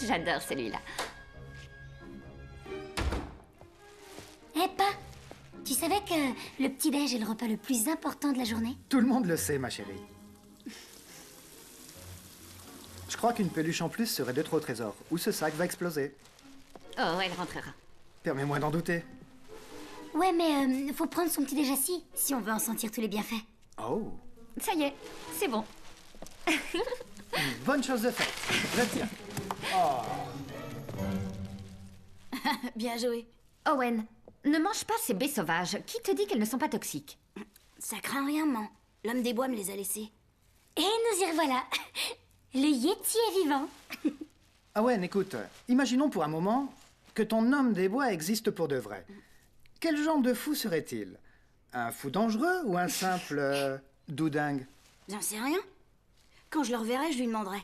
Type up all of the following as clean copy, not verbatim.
J'adore celui-là. Pa, tu savais que le petit-déj est le repas le plus important de la journée? Tout le monde le sait, ma chérie. Je crois qu'une peluche en plus serait de trop au trésor, ou ce sac va exploser. Oh, elle rentrera. Permets-moi d'en douter. Ouais, mais faut prendre son petit-déj assis, si on veut en sentir tous les bienfaits. Oh. Ça y est, c'est bon. Une bonne chose de faite. Je tiens. Oh. Bien joué. Owen, ne mange pas ces baies sauvages. Qui te dit qu'elles ne sont pas toxiques? Ça craint rien, man. L'homme des bois me les a laissés. Et nous y revoilà. Le Yeti est vivant. Ah ouais, écoute, imaginons pour un moment que ton homme des bois existe pour de vrai. Quel genre de fou serait-il? Un fou dangereux ou un simple doudingue? J'en sais rien. Quand je le reverrai, je lui demanderai.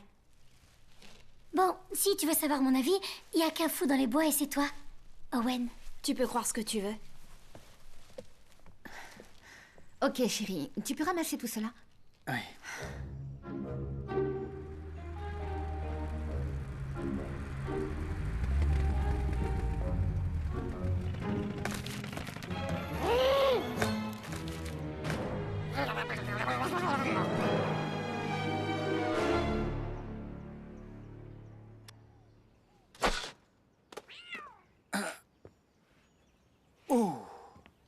Bon, si tu veux savoir mon avis, il y a qu'un fou dans les bois et c'est toi, Owen. Tu peux croire ce que tu veux. Ok, chérie, tu peux ramasser tout cela? Oui. Oh!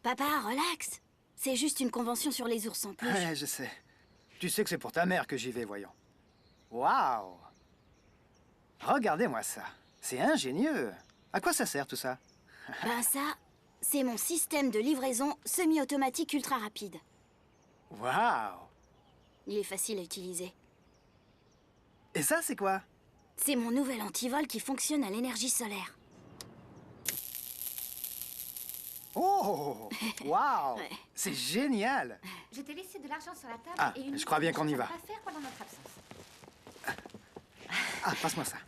Papa, relax. C'est juste une convention sur les ours en plus. Ouais, je sais. Tu sais que c'est pour ta mère que j'y vais, voyons. Waouh! Regardez-moi ça. C'est ingénieux. À quoi ça sert tout ça? Ben ça, c'est mon système de livraison semi-automatique ultra rapide. Waouh! Il est facile à utiliser. Et ça, c'est quoi? C'est mon nouvel antivol qui fonctionne à l'énergie solaire. Oh! Waouh! Ouais. C'est génial! Je t'ai laissé de l'argent sur la table Ah, et une je crois bien qu'on y va. à faire pendant notre absence. Ah, passe-moi ça.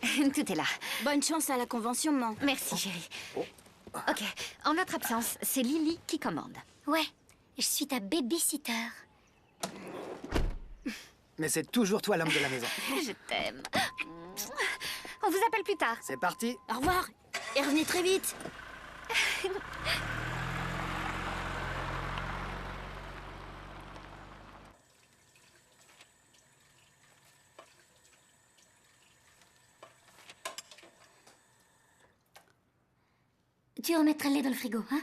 Tout est là. Bonne chance à la convention, maman. Merci, chérie. Ok, en notre absence, c'est Lily qui commande. Ouais, je suis ta babysitter. Mais c'est toujours toi l'homme de la maison. Je t'aime. On vous appelle plus tard. C'est parti. Au revoir. Et revenez très vite. Tu remettras le lait dans le frigo, hein?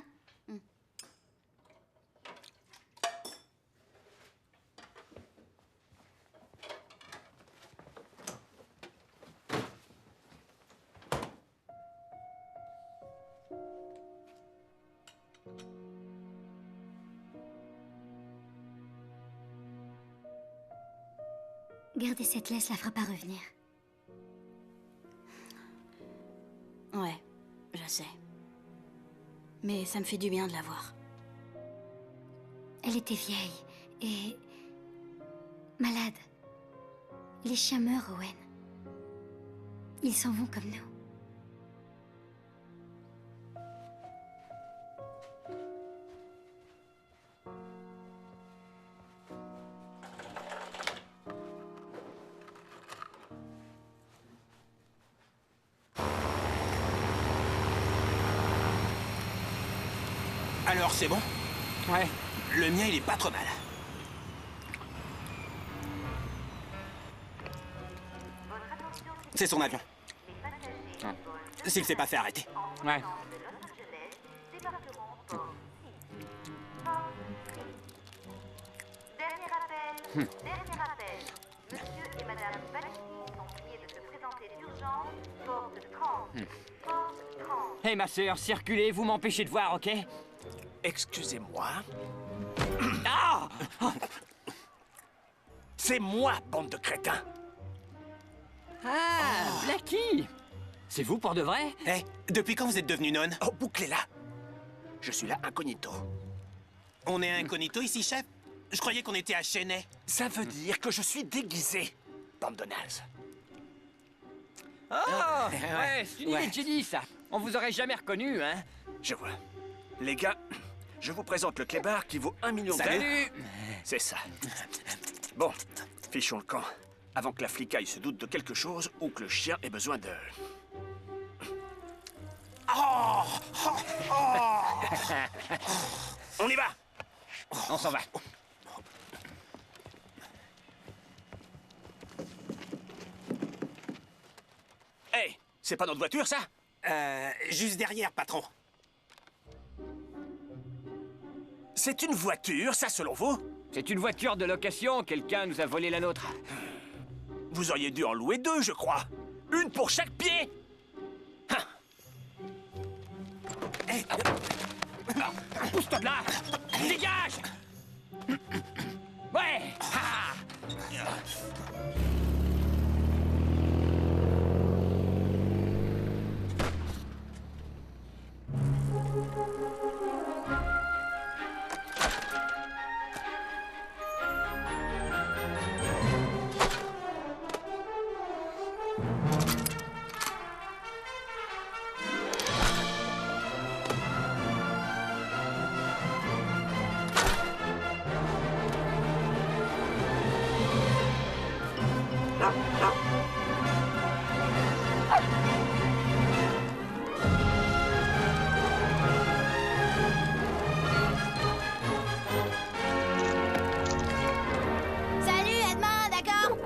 Garder cette laisse la fera pas revenir. Ouais, je sais. Mais ça me fait du bien de la voir. Elle était vieille et malade. Les chiens meurent, Owen. Ils s'en vont comme nous. Alors, c'est bon? Ouais. Le mien, il est pas trop mal. C'est son avion. S'il s'est pas fait arrêter. Ouais. Dernier appel. Monsieur et Madame Baliki sont priés de se présenter d'urgence. Porte 30. Porte 30. Hé, ma sœur, circulez, vous m'empêchez de voir, ok? Excusez-moi. Ah! C'est moi, bande de crétins. Ah, Blackie! C'est vous pour de vrai? Eh, depuis quand vous êtes devenu nonne? Oh, bouclez-la. Je suis là incognito. On est incognito ici, chef? Je croyais qu'on était à Chennai. Ça veut dire que je suis déguisé, bande de nazes. Oh! Ouais, c'est une idée de génie, ça. On vous aurait jamais reconnu, hein? Je vois. Les gars, je vous présente le clébard qui vaut 1 million d'euros. Salut! C'est ça. Bon, fichons le camp. Avant que la flicaille se doute de quelque chose ou que le chien ait besoin de... On y va! On s'en va. Hey, c'est pas notre voiture, ça? Juste derrière, patron. C'est une voiture, ça, selon vous? C'est une voiture de location, quelqu'un nous a volé la nôtre. Vous auriez dû en louer 2, je crois. Une pour chaque pied. Pousse-toi de là! Dégage! Ouais! Ah! Salut, à demain, d'accord?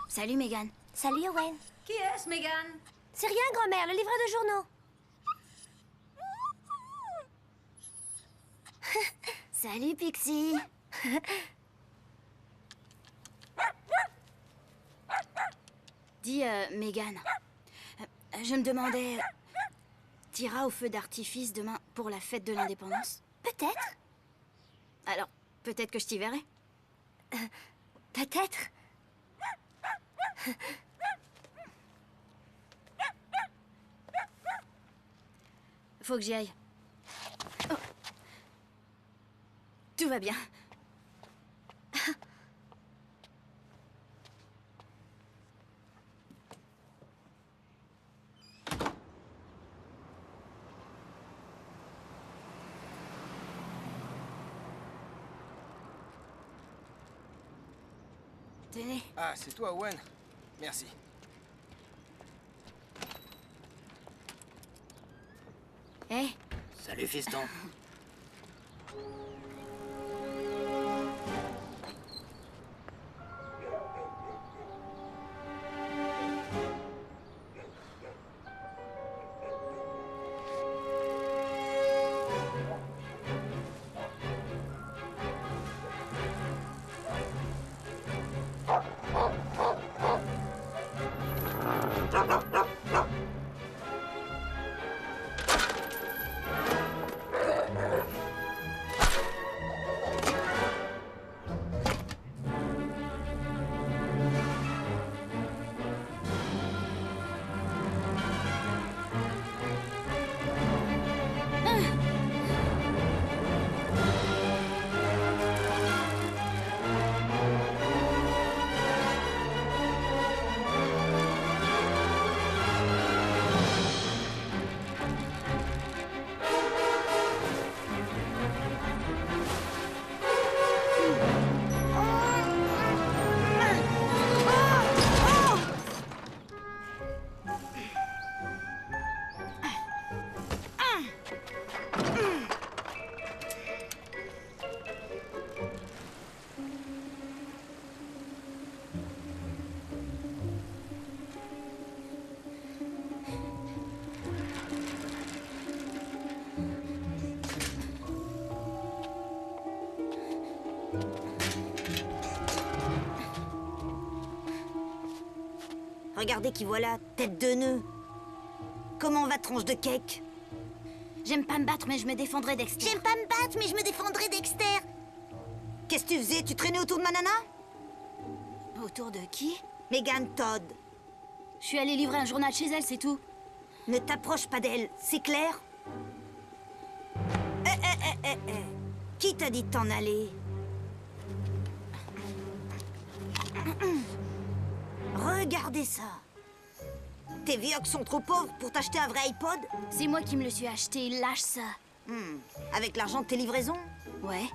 Salut, Megan. Salut, Owen. Qui est-ce, Megan? C'est rien, grand-mère, le livreur de journaux. Salut, Pixie. Dis, Megan, je me demandais... T'iras au feu d'artifice demain pour la fête de l'indépendance? Peut-être. Alors, peut-être que je t'y verrai. Peut-être. Faut que j'y aille. Oh. Tout va bien. Tenez. Ah, c'est toi, Owen. Merci. Hé, Salut, fiston. Regardez qui voilà, tête de nœud. Comment va, tronche de cake? j'aime pas me battre, mais je me défendrai, Dexter. J'aime pas me battre, mais je me défendrai, Dexter. Qu'est-ce que tu faisais? Tu traînais autour de ma nana? Autour de qui? Megan Todd. Je suis allée livrer un journal chez elle, c'est tout. Ne t'approche pas d'elle, c'est clair? Qui t'a dit de t'en aller? Regardez ça. Tes vieux sont trop pauvres pour t'acheter un vrai iPod? C'est moi qui me le suis acheté, lâche ça. Avec l'argent de tes livraisons? Ouais.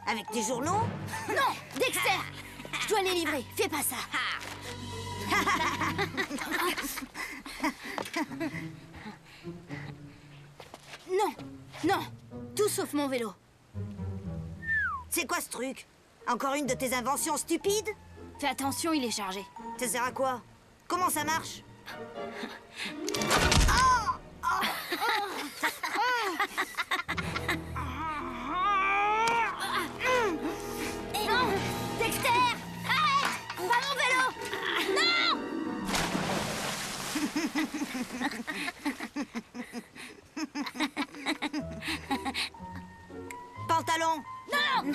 Avec tes journaux? Non, Dexter, je dois les livrer, fais pas ça. Non, non, tout sauf mon vélo. C'est quoi ce truc? Encore une de tes inventions stupides? Fais attention, il est chargé. Ça sert à quoi? Comment ça marche? Non, Dexter, arrête! Pas mon vélo! Non! Pantalon! Non!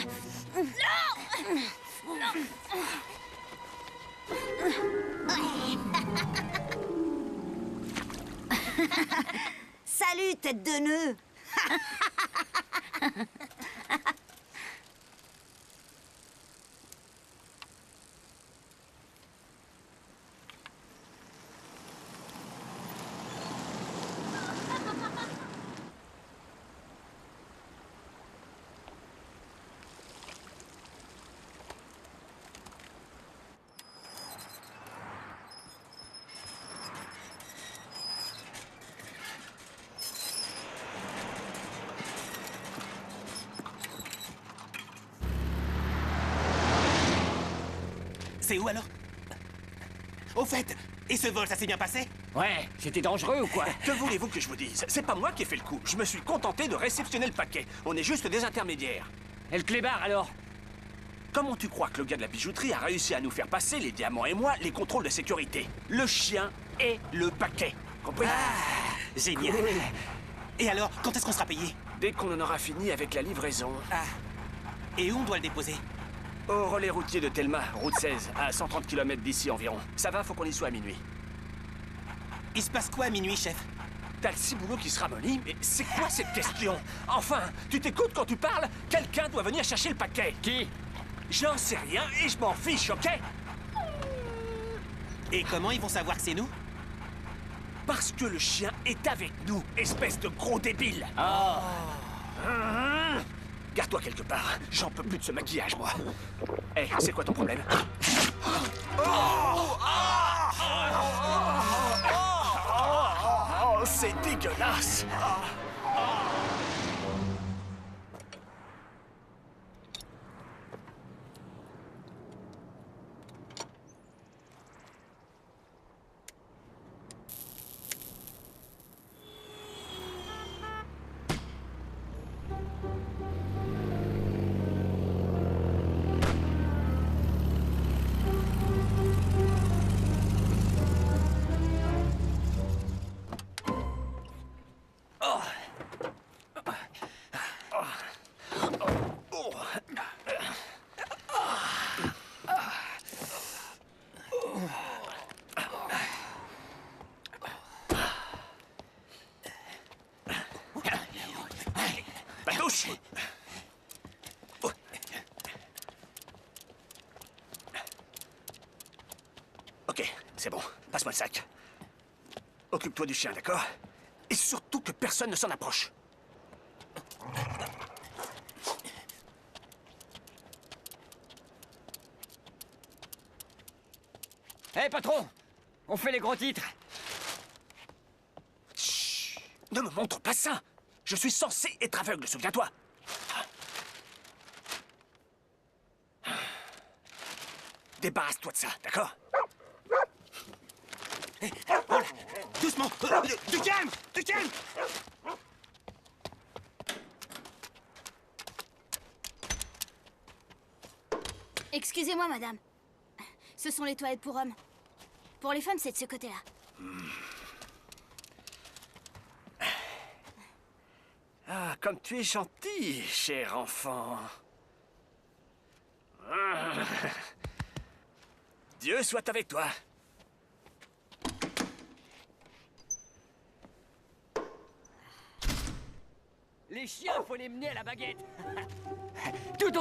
Salut, tête de nœud! C'est où alors? Au fait, et ce vol, ça s'est bien passé? Ouais, c'était dangereux ou quoi? Que voulez-vous que je vous dise? C'est pas moi qui ai fait le coup. Je me suis contenté de réceptionner le paquet. On est juste des intermédiaires. Et le clébard alors? Comment tu crois que le gars de la bijouterie a réussi à nous faire passer, les diamants et moi, les contrôles de sécurité? Le chien et le paquet. Compris? Génial. Et alors, quand est-ce qu'on sera payé? Dès qu'on en aura fini avec la livraison. Ah. Et où on doit le déposer? Au relais routier de Telma, route 16, à 130 km d'ici environ. Ça va, faut qu'on y soit à minuit. Il se passe quoi à minuit, chef? T'as le ciboulot qui se ramollit, mais c'est quoi cette question? Enfin, tu t'écoutes quand tu parles? Quelqu'un doit venir chercher le paquet. Qui? J'en sais rien et je m'en fiche, ok? Et comment ils vont savoir que c'est nous? Parce que le chien est avec nous, espèce de gros débile. Oh. Garde-toi quelque part, j'en peux plus de ce maquillage, moi. Hé, c'est quoi ton problème? Oh, c'est dégueulasse. Touche. Ok, c'est bon. Passe-moi le sac. Occupe-toi du chien, d'accord? Et surtout que personne ne s'en approche. Hé, patron! On fait les gros titres. Chut! Ne me montre pas ça! Je suis censé être aveugle, souviens-toi. Débarrasse-toi de ça, d'accord? Doucement. Du calme. Du calme. Excusez-moi, madame. Ce sont les toilettes pour hommes. Pour les femmes, c'est de ce côté-là. Ah, comme tu es gentil, cher enfant. Dieu soit avec toi. Les chiens, faut les mener à la baguette. Tout.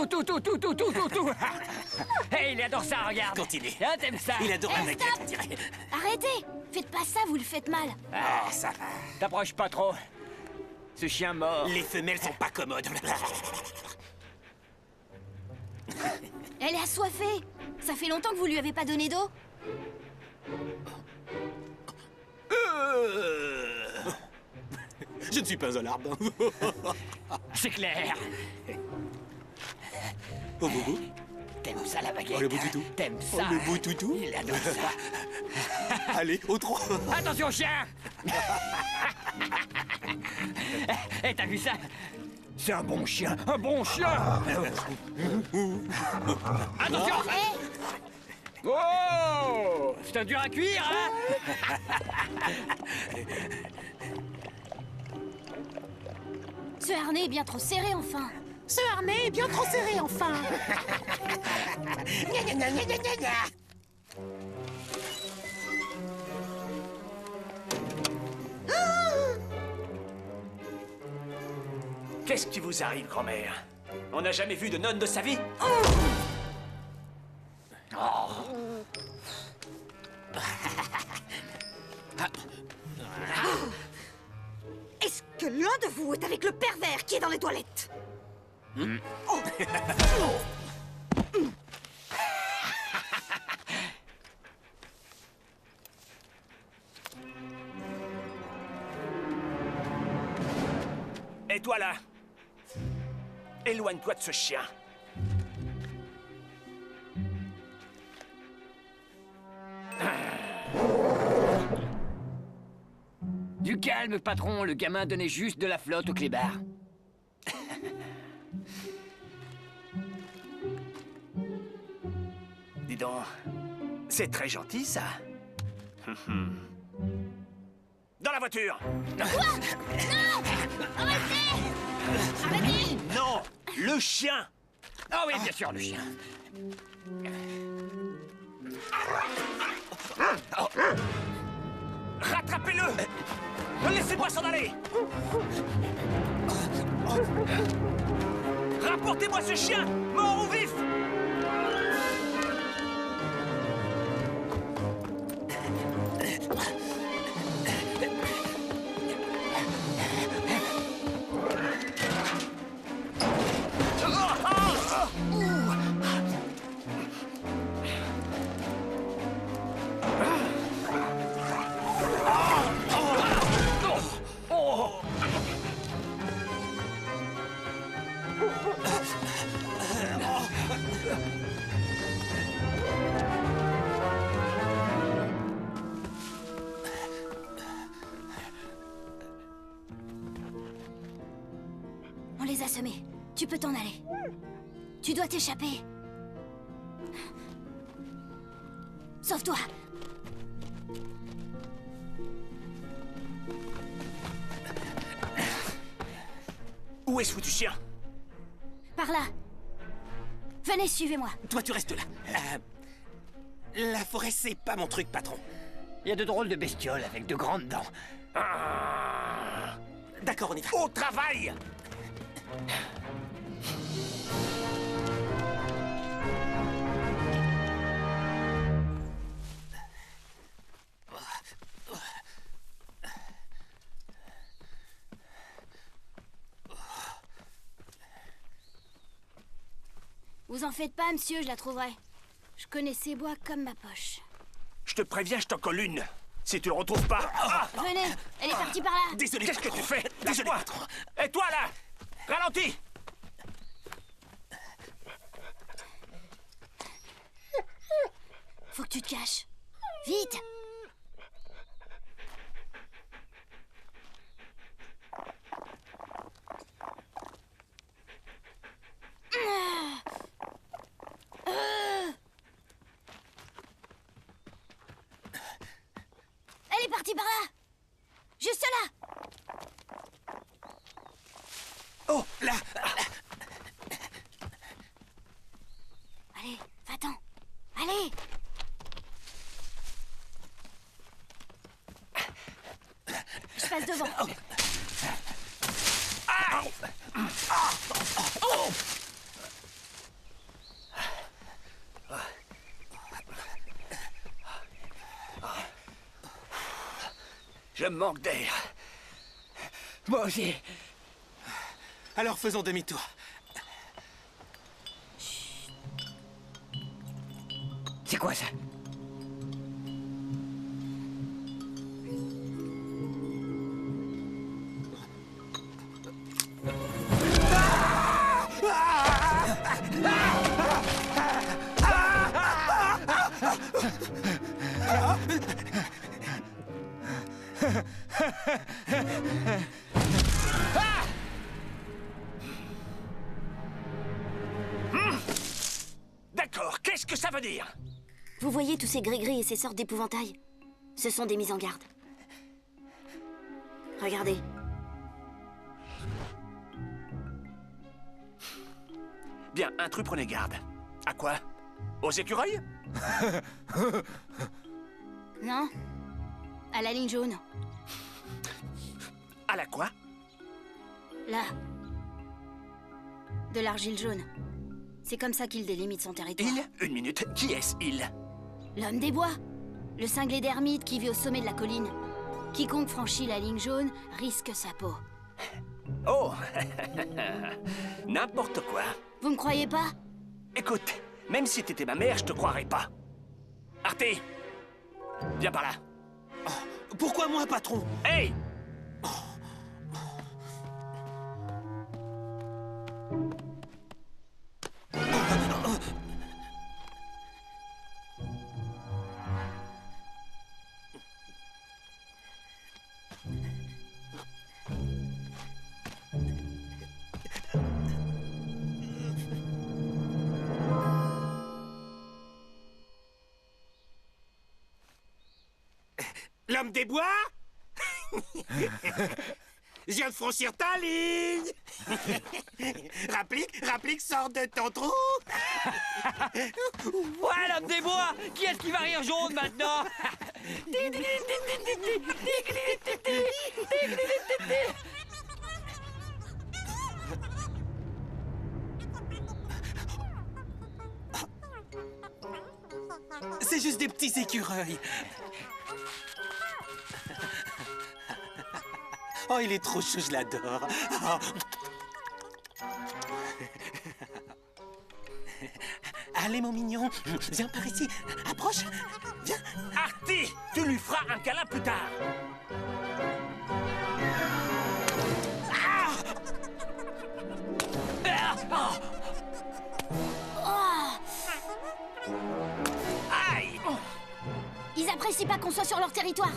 Hé, il adore ça, regarde. Continue. Ah, t'aimes ça? Il adore la baguette, on dirait. Arrêtez! Faites pas ça, vous le faites mal. Oh, ça va. T'approches pas trop. Ce chien mort. Les femelles sont pas commodes. Elle est assoiffée. Ça fait longtemps que vous lui avez pas donné d'eau. Je ne suis pas un arbre. C'est clair. Oh, boubou. T'aimes ça, la baguette? Oh, le beau toutou. T'aimes Oh, ça? le beau toutou. Il adore ça. Allez, au trot. Attention, chien. Hé, t'as vu ça? C'est un bon chien, un bon chien. Attention. Oh, c'est un dur à cuire, hein? Ce harnais est bien trop serré, enfin. Ce harnais est bien trop serré, enfin. Qu'est-ce qui vous arrive, grand-mère? On n'a jamais vu de nonne de sa vie? Est-ce que l'un de vous est avec le pervers qui est dans les toilettes? Et toi là? Éloigne-toi de ce chien. Du calme, patron. Le gamin donnait juste de la flotte au clébard. Dis donc, c'est très gentil, ça. Dans la voiture. Arrêtez! Non, le chien. Ah oui, bien sûr, le chien. Rattrapez-le. Ne laissez pas s'en aller. Rapportez-moi ce chien, mort ou vif. On les a semés. Tu peux t'en aller. Tu dois t'échapper. Sauve-toi. Où est ce foutu chien? Par là. Venez, suivez-moi. Toi, tu restes là. La forêt, c'est pas mon truc, patron. Il y a de drôles de bestioles avec de grandes dents. D'accord, on y va. Au travail. Vous en faites pas, monsieur, je la trouverai. Je connais ces bois comme ma poche. Je te préviens, je t'en colle une. Si tu le retrouves pas... Venez, elle est partie par là. Désolé, qu'est-ce que tu fais? Désolé, Lâche-moi. patron. Et toi, là? Ralentis. Faut que tu te caches. Vite. Elle est partie par là. Juste là. Oh, là. Allez, va-t'en. Allez. Je passe devant. Je manque d'air. Moi aussi. Alors, faisons demi-tour. C'est quoi ça? D'accord, qu'est-ce que ça veut dire? Vous voyez tous ces gris-gris et ces sortes d'épouvantails? Ce sont des mises en garde. Regardez. Bien, intrus, prenez garde. À quoi? Aux écureuils? Non? À la ligne jaune. À la quoi? Là. De l'argile jaune. C'est comme ça qu'il délimite son territoire. Il? Une minute, qui est-ce, il? L'homme des bois. Le cinglé d'ermite qui vit au sommet de la colline. Quiconque franchit la ligne jaune risque sa peau. Oh! N'importe quoi. Vous me croyez pas? Écoute, même si t'étais ma mère, je te croirais pas. Arte! Viens par là. Pourquoi moi, patron? Hey! L'homme des bois? Je viens de franchir ta ligne. Rapplique, sors de ton trou. Ouais, l'homme des bois! Qui est-ce qui va rire jaune maintenant? C'est juste des petits écureuils. Oh, il est trop chou, je l'adore. Oh. Allez, mon mignon, viens par ici. Approche, viens. Artie, tu lui feras un câlin plus tard. Aïe! Ils apprécient pas qu'on soit sur leur territoire.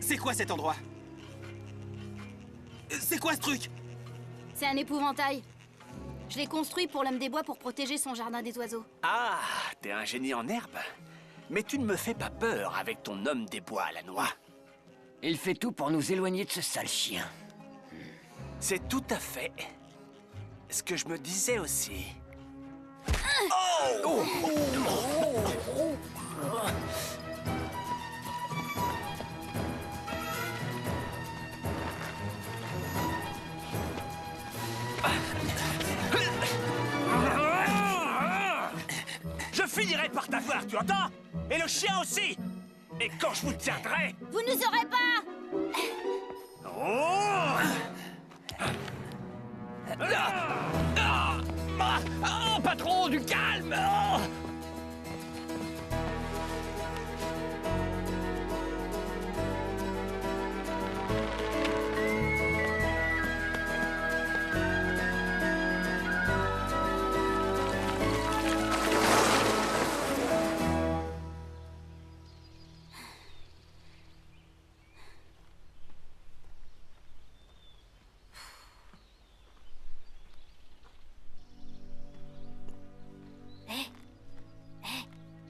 C'est quoi cet endroit? C'est quoi ce truc? C'est un épouvantail. Je l'ai construit pour l'homme des bois pour protéger son jardin des oiseaux. Ah, t'es un génie en herbe. Mais tu ne me fais pas peur avec ton homme des bois à la noix. Il fait tout pour nous éloigner de ce sale chien. C'est tout à fait ce que je me disais aussi. Oh! Je finirai par t'avoir, tu entends? Et le chien aussi! Et quand je vous tiendrai... Vous nous aurez pas! Oh! Oh, patron, du calme! Oh.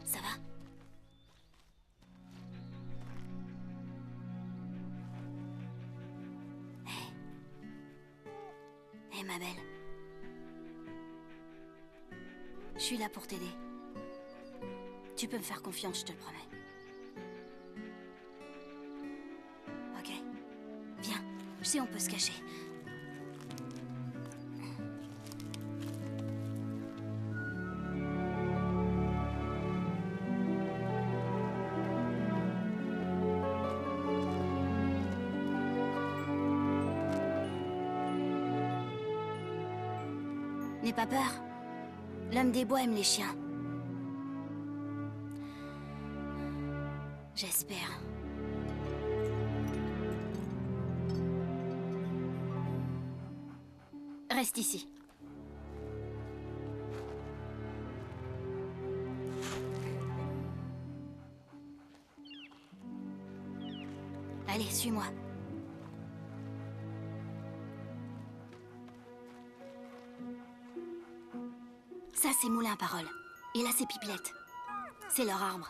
Ça va? Hé, ma belle. Je suis là pour t'aider. Tu peux me faire confiance, je te le promets. Ok. Viens, je sais, on peut se cacher. N'aie pas peur. L'homme des bois aime les chiens. J'espère. Reste ici. Allez, suis-moi. Ça, c'est Moulin à Parole. Et là, c'est Pipelette. C'est leur arbre.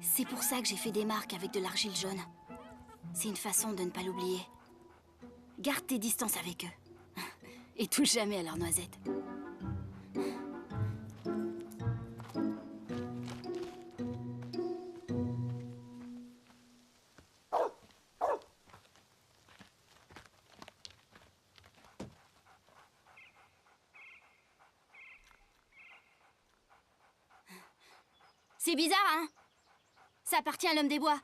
C'est pour ça que j'ai fait des marques avec de l'argile jaune. C'est une façon de ne pas l'oublier. Garde tes distances avec eux. Et touche jamais à leurs noisettes. C'est bizarre, hein? Ça appartient à l'homme des bois.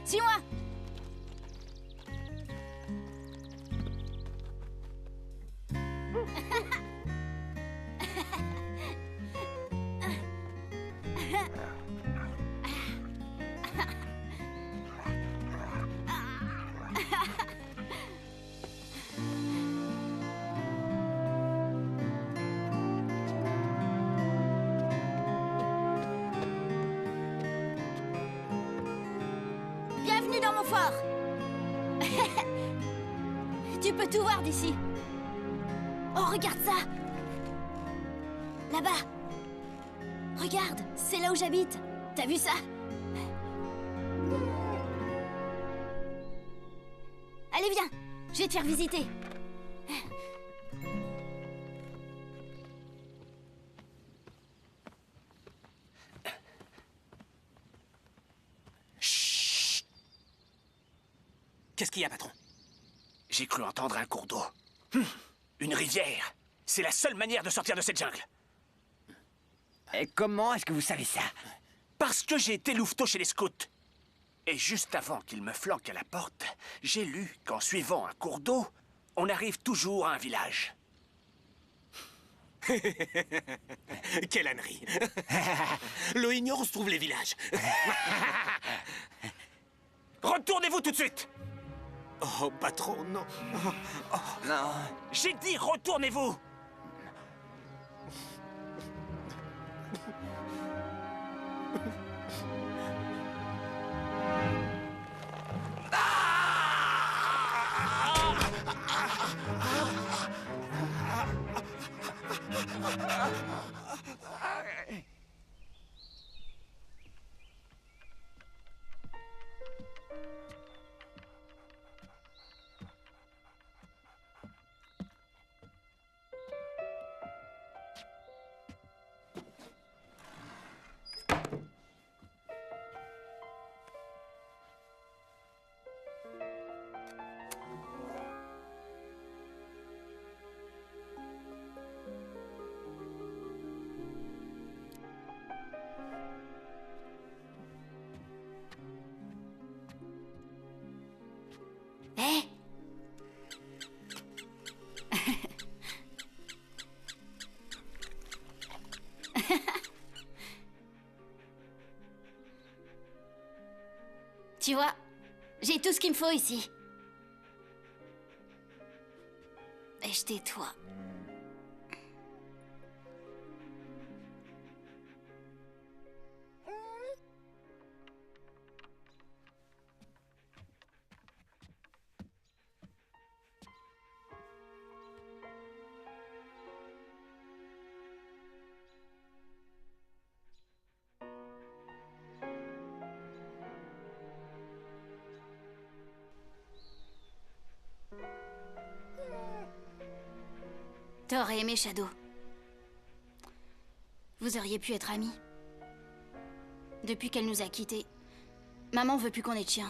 Suis-moi! Bienvenue dans mon fort. Tu peux tout voir d'ici. Oh, regarde ça. Là-bas. Regarde, c'est là où j'habite. T'as vu ça? Allez, viens. Je vais te faire visiter. Qu'est-ce qu'il y a, patron? J'ai cru entendre un cours d'eau. Une rivière. C'est la seule manière de sortir de cette jungle. Et comment est-ce que vous savez ça? Parce que j'ai été louveteau chez les scouts. Et juste avant qu'ils me flanquent à la porte, j'ai lu qu'en suivant un cours d'eau, on arrive toujours à un village. Quelle ânerie. L'eau ignorance trouve les villages. Retournez-vous tout de suite! Oh, patron, non. Non. J'ai dit retournez-vous! Hé! Tu vois, j'ai tout ce qu'il me faut ici. Et je tais-toi. T'aurais aimé Shadow. Vous auriez pu être amis. Depuis qu'elle nous a quittés, maman veut plus qu'on ait de chien.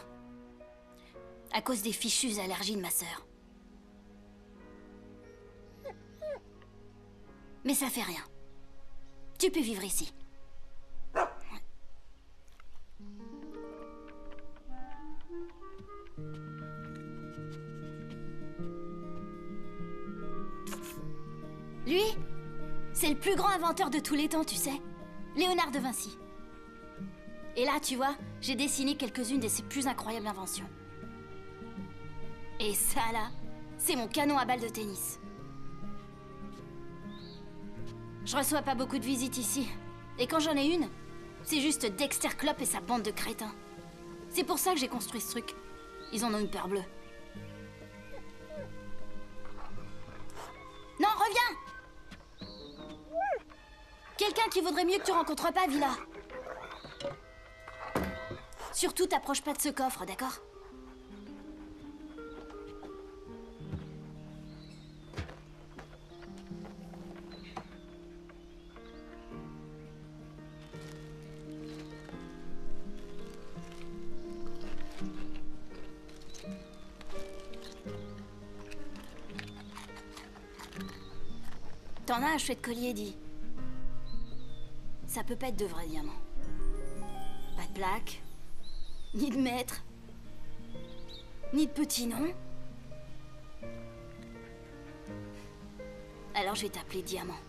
À cause des fichues allergies de ma sœur. Mais ça fait rien. Tu peux vivre ici. Lui, c'est le plus grand inventeur de tous les temps, tu sais. Léonard de Vinci. Et là, tu vois, j'ai dessiné quelques-unes de ses plus incroyables inventions. Et ça, là, c'est mon canon à balles de tennis. Je reçois pas beaucoup de visites ici. Et quand j'en ai une, c'est juste Dexter Clop et sa bande de crétins. C'est pour ça que j'ai construit ce truc. Ils en ont une peur bleue. Non, reviens! Quelqu'un qui vaudrait mieux que tu rencontres pas, Villa. Surtout, t'approches pas de ce coffre, d'accord? T'en as un chouette collier, dit. Ça peut pas être de vrais diamants. Pas de plaque, ni de maître, ni de petit nom. Alors je vais t'appeler Diamant.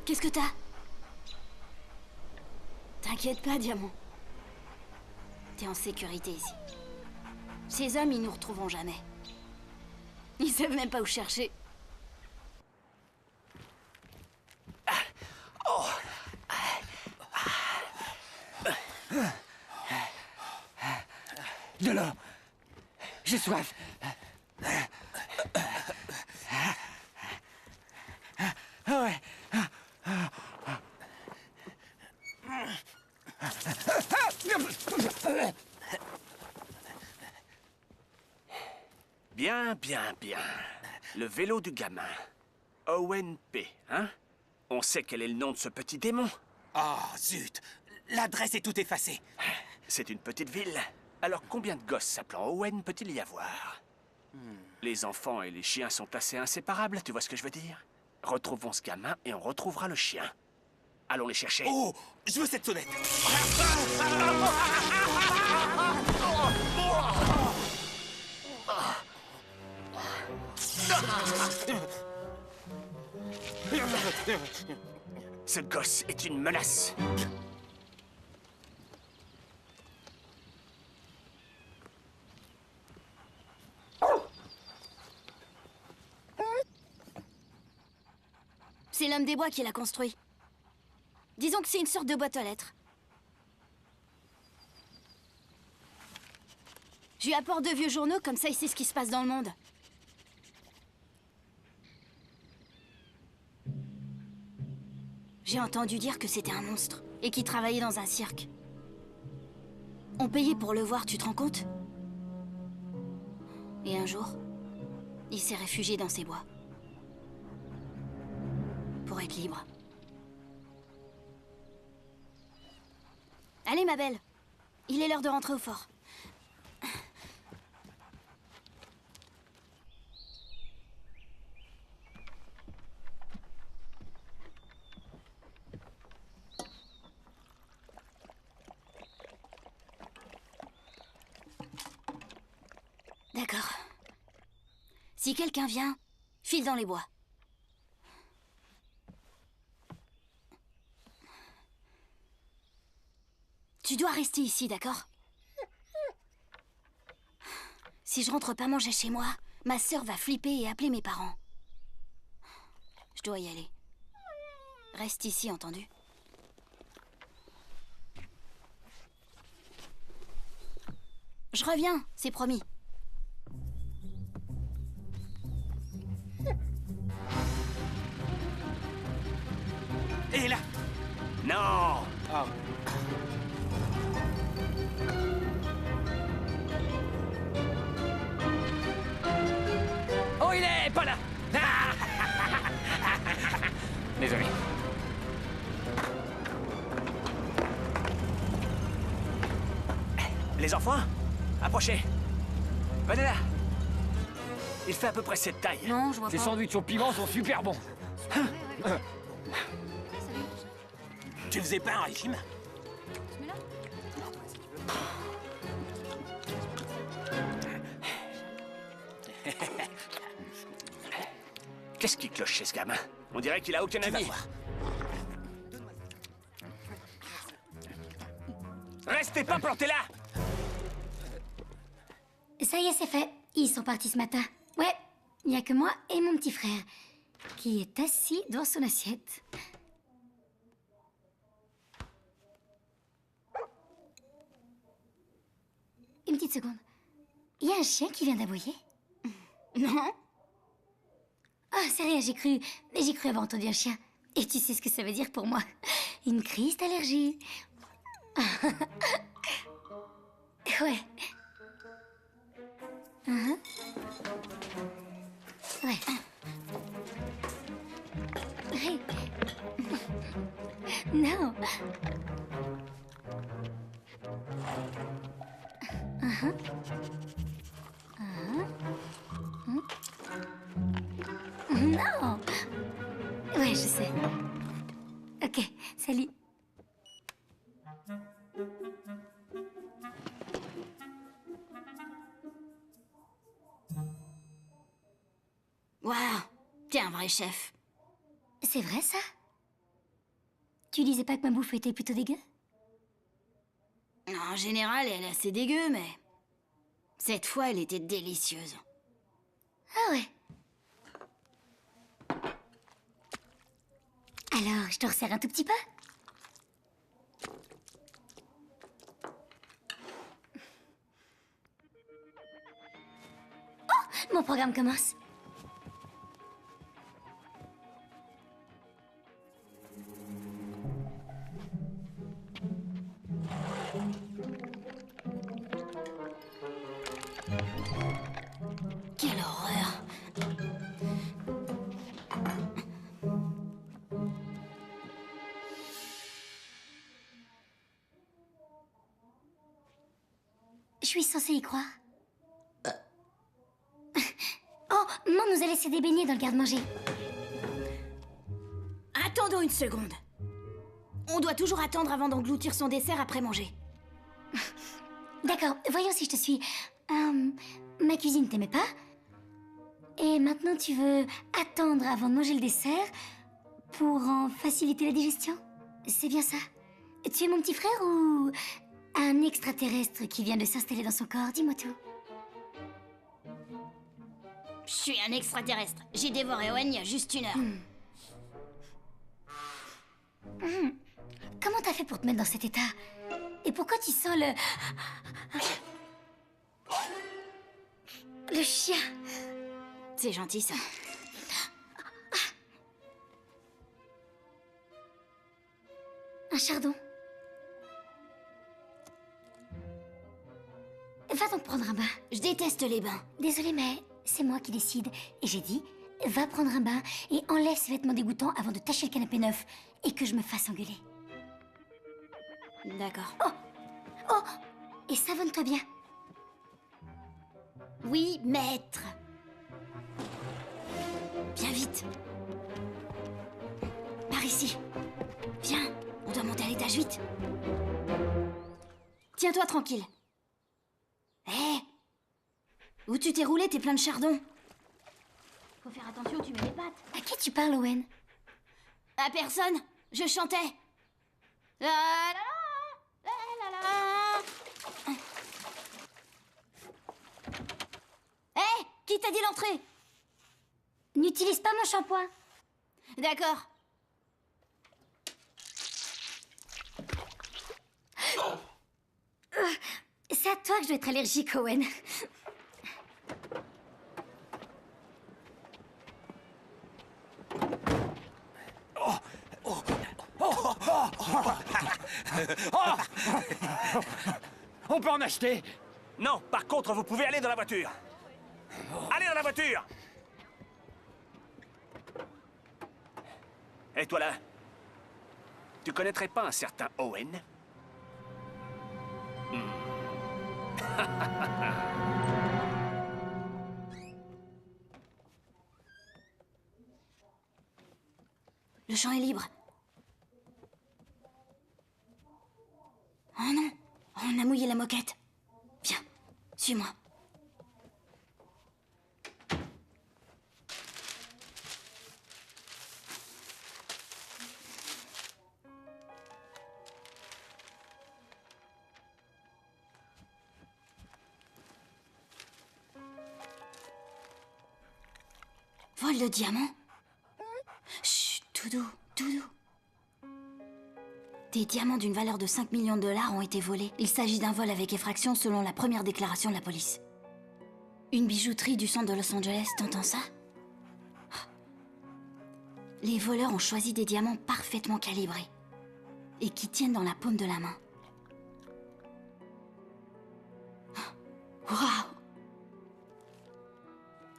Qu'est-ce que t'as? T'inquiète pas, Diamant. T'es en sécurité ici. Ces hommes, ils nous retrouveront jamais. Ils savent même pas où chercher. De l'eau. J'ai soif. Ouais. Bien, bien, bien. Le vélo du gamin. Owen P, hein? On sait quel est le nom de ce petit démon. Oh, zut. L'adresse est tout effacée. C'est une petite ville. Alors combien de gosses s'appelant Owen peut-il y avoir? Les enfants et les chiens sont assez inséparables, tu vois ce que je veux dire? Retrouvons ce gamin et on retrouvera le chien. Allons les chercher. Oh, je veux cette sonnette. Ce gosse est une menace. C'est l'homme des bois qui l'a construit. Disons que c'est une sorte de boîte aux lettres. Je lui apporte 2 vieux journaux, comme ça il sait ce qui se passe dans le monde. J'ai entendu dire que c'était un monstre et qu'il travaillait dans un cirque. On payait pour le voir, tu te rends compte? Et un jour, il s'est réfugié dans ces bois. Pour être libre. Allez, ma belle. Il est l'heure de rentrer au fort. D'accord. Si quelqu'un vient, file dans les bois. Tu dois rester ici, d'accord? Si je rentre pas manger chez moi, ma sœur va flipper et appeler mes parents. Je dois y aller. Reste ici, entendu? Je reviens, c'est promis. Et là. Non! Oh. Oh, il est pas là. Désolé. Les enfants, approchez. Venez là. Il fait à peu près cette taille. Non, je vois Ces pas. sandwichs au piment sont super bons. Tu faisais pas un régime? Qu'est-ce qui cloche chez ce gamin? On dirait qu'il a aucun Tu vas avis. voir. Restez pas plantés là! Ça y est, c'est fait. Ils sont partis ce matin. Ouais, il n'y a que moi et mon petit frère, qui est assis dans son assiette. Une petite seconde. Il y a un chien qui vient d'aboyer? Non? Ah, c'est rien, j'ai cru avoir entendu un chien. Et tu sais ce que ça veut dire pour moi? Une crise d'allergie. Ouais. Ouais. Ouais. Non. fait. Ok, salut. Waouh, t'es un vrai chef. C'est vrai, ça? Tu disais pas que ma bouffe était plutôt dégueu? En général, elle est assez dégueu, mais... cette fois, elle était délicieuse. Ah ouais. Alors, je te resserre un tout petit peu? Oh, mon programme commence. Quelle horreur! Je suis censée y croire. Oh, maman nous a laissé des beignets dans le garde-manger. Attendons une seconde. On doit toujours attendre avant d'engloutir son dessert après manger. D'accord, voyons si je te suis. Ma cuisine t'aimait pas? Et maintenant tu veux attendre avant de manger le dessert pour en faciliter la digestion? C'est bien ça? Tu es mon petit frère ou un extraterrestre qui vient de s'installer dans son corps? Dis-moi tout. Je suis un extraterrestre. J'ai dévoré Owen il y a juste une heure. Comment t'as fait pour te mettre dans cet état? Et pourquoi tu sens le chien? C'est gentil, ça. Un chardon. Va donc prendre un bain. Je déteste les bains. Désolée, mais c'est moi qui décide. Et j'ai dit, va prendre un bain et enlève ces vêtements dégoûtants avant de tacher le canapé neuf et que je me fasse engueuler. D'accord. Oh! Et savonne-toi bien. Oui, maître. Viens vite. Par ici. Viens, on doit monter à l'étage, vite. Tiens-toi tranquille. Hé! Où tu t'es roulé, t'es plein de chardon. Faut faire attention, tu mets les pattes. À qui tu parles, Owen? À personne, je chantais. La la la la la. Hé! Qui t'a dit l'entrée? N'utilise pas mon shampoing. D'accord. C'est à toi que je dois être allergique, Owen. On peut en acheter? Non, par contre, vous pouvez aller dans la voiture. Allez dans la voiture! Et toi là? Tu connaîtrais pas un certain Owen? Le champ est libre. Oh non, on a mouillé la moquette. Viens, suis-moi. Vol de diamants? Chut, tout doux, tout doux. Des diamants d'une valeur de 5 millions de dollars ont été volés. Il s'agit d'un vol avec effraction selon la première déclaration de la police. Une bijouterie du centre de Los Angeles, t'entends ça? Les voleurs ont choisi des diamants parfaitement calibrés et qui tiennent dans la paume de la main. Waouh!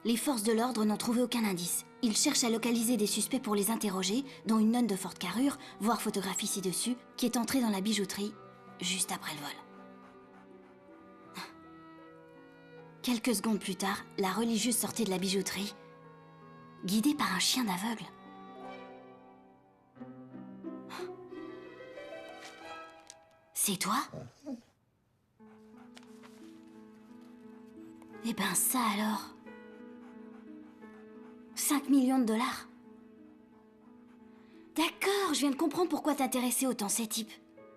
Les forces de l'ordre n'ont trouvé aucun indice. Ils cherchent à localiser des suspects pour les interroger, dont une nonne de forte carrure, voire photographie ci-dessus, qui est entrée dans la bijouterie juste après le vol. Quelques secondes plus tard, la religieuse sortait de la bijouterie, guidée par un chien d'aveugle. C'est toi? Eh ben ça alors. 5 millions de dollars. D'accord, je viens de comprendre pourquoi t'intéressais autant ces types.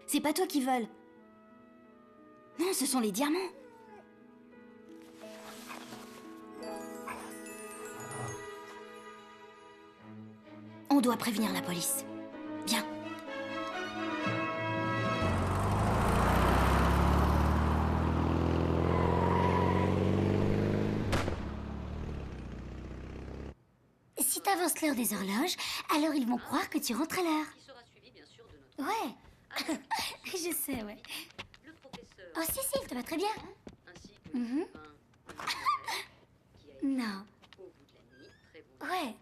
C'est pas toi qui veulent. Non, ce sont les diamants. On doit prévenir la police. Viens. Si t'avances l'heure des horloges, alors ils vont croire que tu rentres à l'heure. Ouais. Je sais, ouais. Oh, Cécile, ça va très bien. Mhm. Non. Ouais.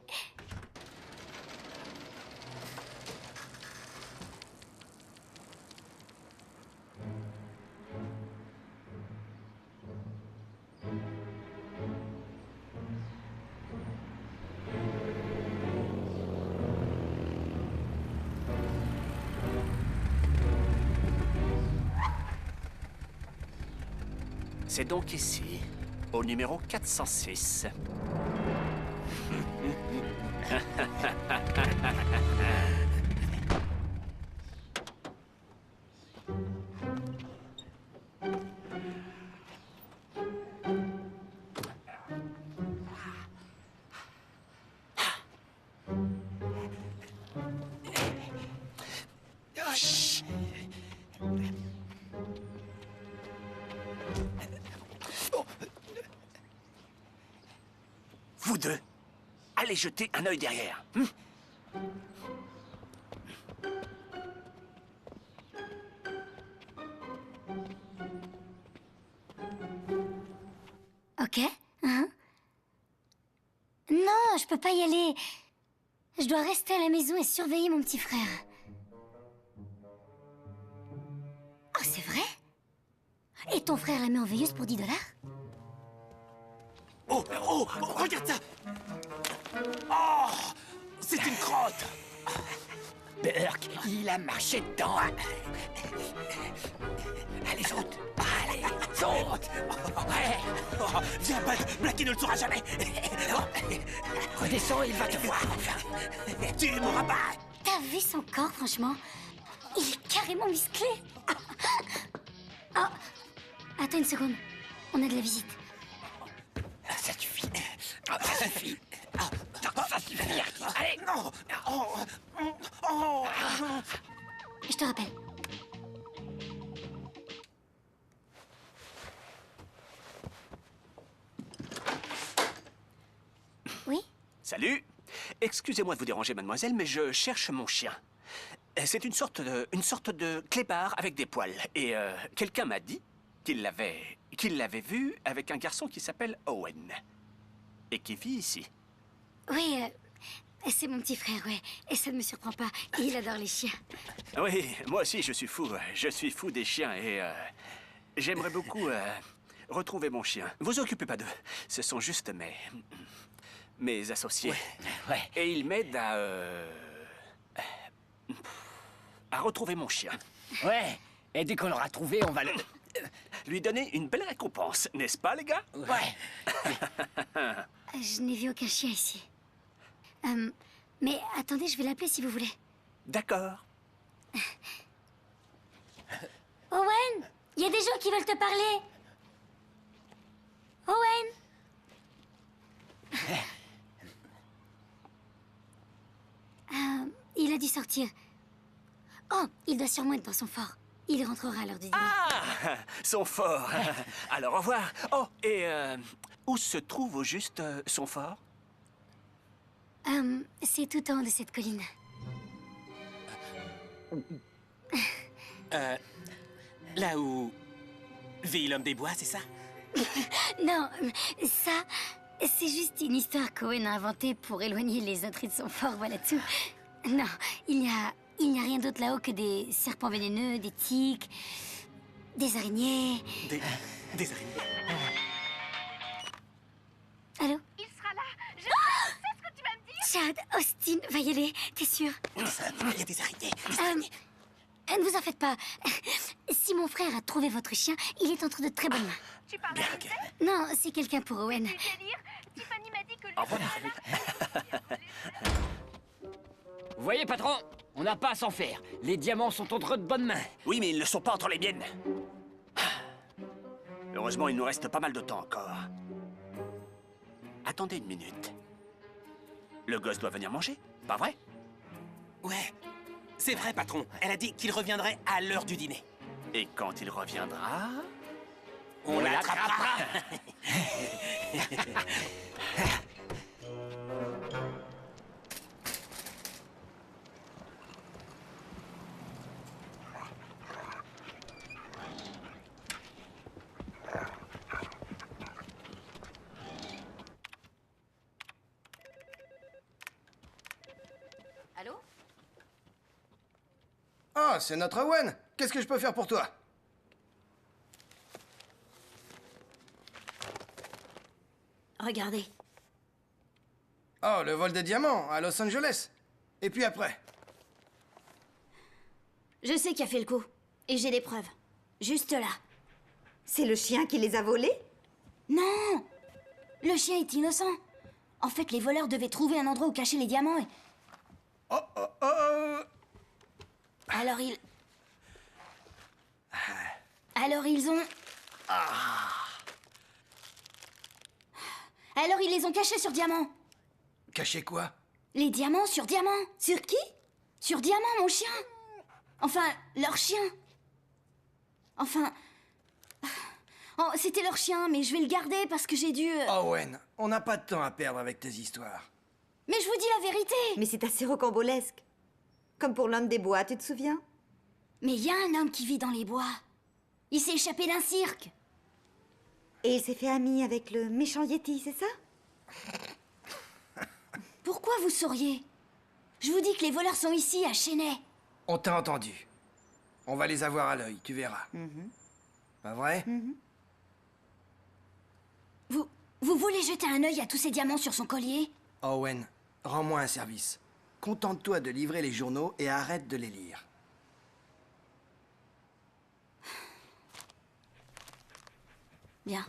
C'est donc ici, au numéro 406. Vous deux, allez jeter un œil derrière. Ok. Hein? Non, je peux pas y aller. Je dois rester à la maison et surveiller mon petit frère. Oh, c'est vrai? Et ton frère la met en veilleuse pour 10 $? Oh, oh, regarde ça! Oh, c'est une crotte! Burke, il a marché dedans. Allez, saute. Allez, saute. Ouais. Oh, viens, Bud, Blackie ne le saura jamais! Redescends, il va te voir. Tu m'auras pas! T'as vu son corps, franchement? Il est carrément musclé. Oh, attends une seconde. On a de la visite. Ça suffit. Ça suffit. Ça suffit. Allez. Non! Oh, oh, oh. Je te rappelle. Oui? Salut. Excusez-moi de vous déranger, mademoiselle, mais je cherche mon chien. C'est une sorte de clébard avec des poils. Et quelqu'un m'a dit qu'il l'avait vu avec un garçon qui s'appelle Owen. Et qui vit ici. Oui, c'est mon petit frère, ouais. Et ça ne me surprend pas. Il adore les chiens. Oui, moi aussi je suis fou. Je suis fou des chiens et j'aimerais beaucoup retrouver mon chien. Vous occupez pas d'eux. Ce sont juste mes associés. Ouais. Et ils m'aident à retrouver mon chien. Ouais. Et dès qu'on l'aura trouvé, on va le... Lui donner une belle récompense, n'est-ce pas, les gars? Ouais. Je n'ai vu aucun chien ici. Mais attendez, je vais l'appeler si vous voulez. D'accord. Owen, il y a des gens qui veulent te parler. Owen. Il a dû sortir. Oh, il doit sûrement être dans son fort. Il rentrera à l'heure du dîner. Ah, son fort. Alors, au revoir. Oh, et où se trouve au juste son fort? C'est tout en haut de cette colline. Là où vit l'homme des bois, c'est ça? Non, ça, c'est juste une histoire qu'Owen a inventée pour éloigner les intrus de son fort, voilà tout. Non, il n'y a rien d'autre là-haut que des serpents vénéneux, des tiques, des araignées. Des araignées. Allô? Il sera là. Je sais ce que tu vas me dire. Chad, Austin, va y aller, t'es sûr? Il y a des araignées. Ne vous en faites pas. Si mon frère a trouvé votre chien, il est entre de très bonnes mains. Tu parles à Lisbeth? Non, c'est quelqu'un pour Owen. C'est délire. Tiffany m'a dit que Au revoir. Vous voyez, patron, on n'a pas à s'en faire. Les diamants sont entre de bonnes mains. Oui, mais ils ne sont pas entre les miennes. Heureusement, il nous reste pas mal de temps encore. Attendez une minute. Le gosse doit venir manger, pas vrai? Ouais, c'est vrai, patron. Elle a dit qu'il reviendrait à l'heure du dîner. Et quand il reviendra... On l'attrapera. Allô? Oh, c'est notre Owen. Qu'est-ce que je peux faire pour toi? Regardez. Oh, le vol des diamants à Los Angeles. Et puis après? Je sais qui a fait le coup. Et j'ai des preuves. Juste là. C'est le chien qui les a volés? Non! Le chien est innocent. En fait, les voleurs devaient trouver un endroit où cacher les diamants et... Oh, oh, oh! Alors ils... Alors ils ont... Alors ils les ont cachés sur diamant. Caché quoi? Les diamants sur diamant. Sur qui? Sur diamant, mon chien. Enfin, leur chien. Enfin... Oh, c'était leur chien, mais je vais le garder parce que j'ai dû... Owen, on n'a pas de temps à perdre avec tes histoires. Mais je vous dis la vérité. Mais c'est assez rocambolesque. Comme pour l'homme des bois, tu te souviens? Mais il y a un homme qui vit dans les bois. Il s'est échappé d'un cirque. Et il s'est fait ami avec le méchant Yeti, c'est ça? Pourquoi vous sauriez? Je vous dis que les voleurs sont ici, à Chennai. On t'a entendu. On va les avoir à l'œil, tu verras. Pas vrai? Vous voulez jeter un œil à tous ces diamants sur son collier? Owen, rends-moi un service. Contente-toi de livrer les journaux et arrête de les lire. Bien.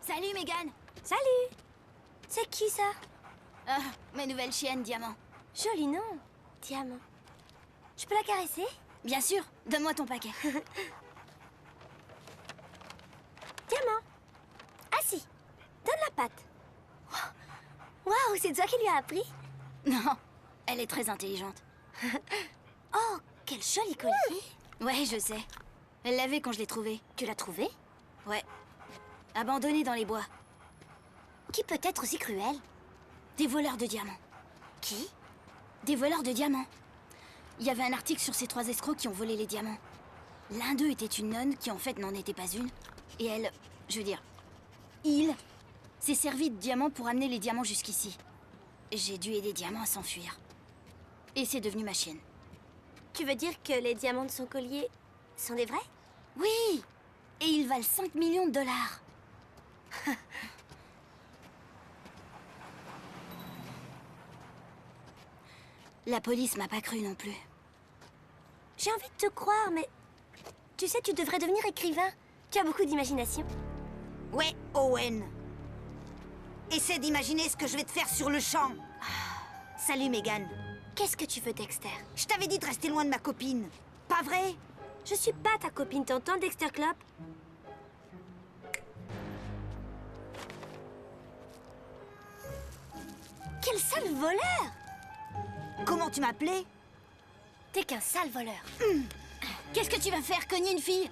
Salut, Megan. Salut! C'est qui ça? Ma nouvelle chienne, Diamant. Joli nom. Diamant. Je peux la caresser? Bien sûr, donne-moi ton paquet. Diamant. Assis. Donne la patte. Waouh, c'est toi qui lui as appris? Non, elle est très intelligente. Oh, quel joli collier. Ouais, je sais. Elle l'avait quand je l'ai trouvé. Tu l'as trouvé? Ouais. Abandonnée dans les bois. Qui peut être aussi cruel? Des voleurs de diamants. Qui? Des voleurs de diamants. Il y avait un article sur ces 3 escrocs qui ont volé les diamants. L'un d'eux était une nonne qui en fait n'en était pas une. Et elle, je veux dire, il s'est servi de diamants pour amener les diamants jusqu'ici. J'ai dû aider Diamant à s'enfuir. Et c'est devenu ma chienne. Tu veux dire que les diamants de son collier sont des vrais? Oui! Et ils valent 5 millions de dollars. La police m'a pas cru non plus. J'ai envie de te croire, mais... Tu sais, tu devrais devenir écrivain. Tu as beaucoup d'imagination. Ouais, Owen. Essaie d'imaginer ce que je vais te faire sur le champ. Salut, Megan. Qu'est-ce que tu veux, Dexter? Je t'avais dit de rester loin de ma copine. Pas vrai? Je suis pas ta copine, t'entends, Dexter Clop? Quel sale voleur! Comment tu m'appelais? T'es qu'un sale voleur. Qu'est-ce que tu vas faire, cogner une fille?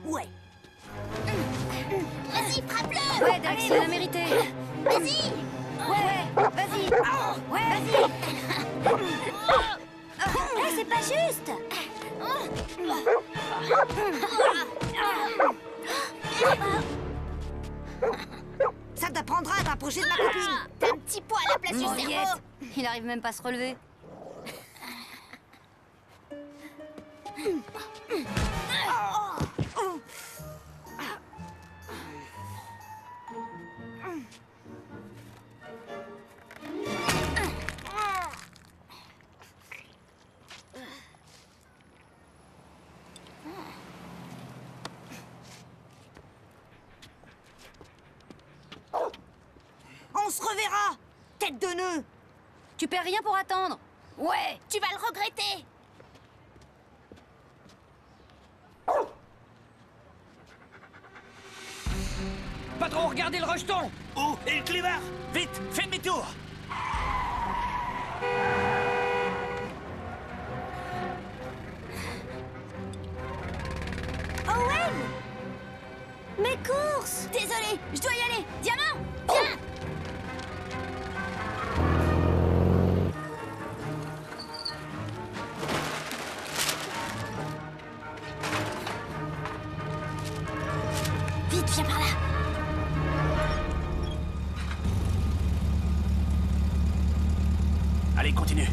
Ouais. Vas-y, frappe-le! Ouais, Dax, il l'a mérité. Vas-y! Ouais, vas-y! Ouais, vas-y! Hé, c'est pas juste! Ça t'apprendra à t'approcher de ma copine. T'as un petit poids à la place du cerveau. Il arrive même pas à se relever. se reverra, tête de nœud. Tu perds rien pour attendre. Ouais, tu vas le regretter. Patron, regardez le rejeton! Oh, et le climat! Vite, fais demi-tour! Owen! Mes courses! Désolé, je dois y aller. Diamant, viens! Vite, viens par là. Allez, continue.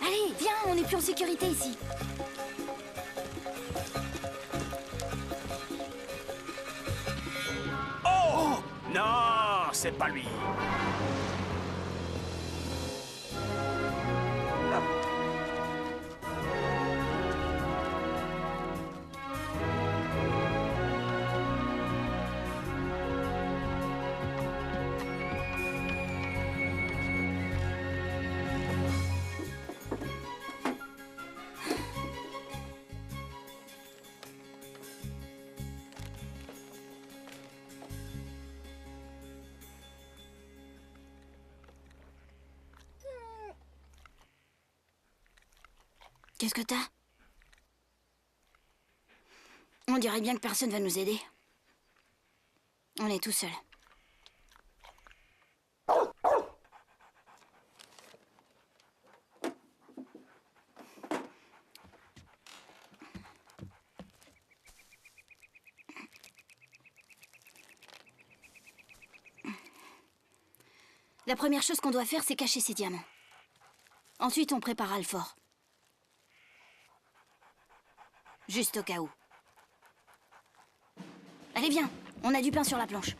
Allez, viens, on n'est plus en sécurité ici. Oh! Non, c'est pas lui. Qu'est-ce que t'as? On dirait bien que personne va nous aider. On est tout seuls. La première chose qu'on doit faire, c'est cacher ces diamants. Ensuite, on préparera le fort. Juste au cas où. Allez, viens. On a du pain sur la planche.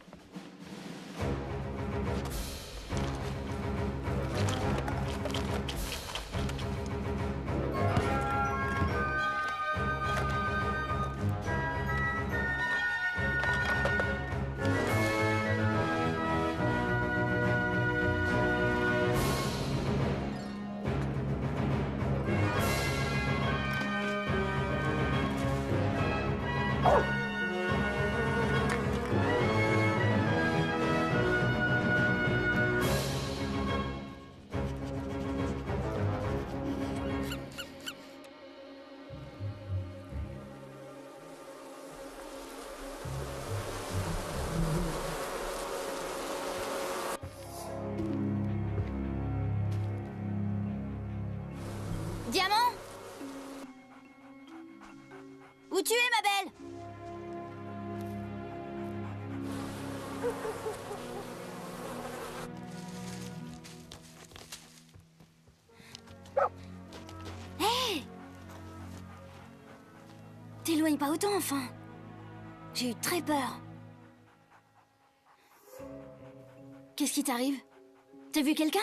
Diamant? Où tu es, ma belle? Hé! T'éloigne pas autant, enfin. J'ai eu très peur. Qu'est-ce qui t'arrive? T'as vu quelqu'un?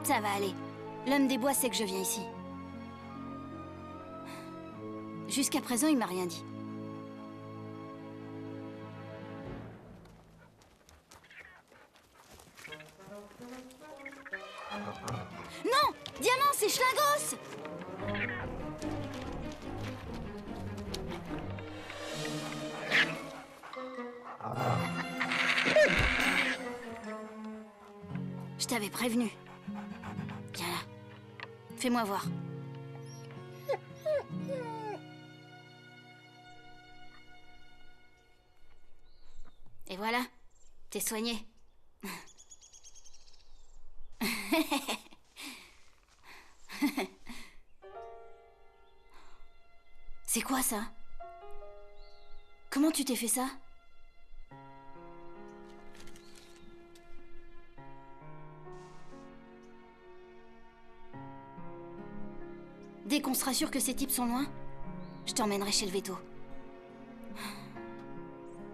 Ça va aller. L'homme des bois sait que je viens ici. Jusqu'à présent, il m'a rien dit. Non! Diamant, c'est Schlingos! Je t'avais prévenu. Viens là. Fais-moi voir. Et voilà, t'es soigné. C'est quoi ça? Comment tu t'es fait ça? Dès qu'on sera sûr que ces types sont loin, je t'emmènerai chez le veto.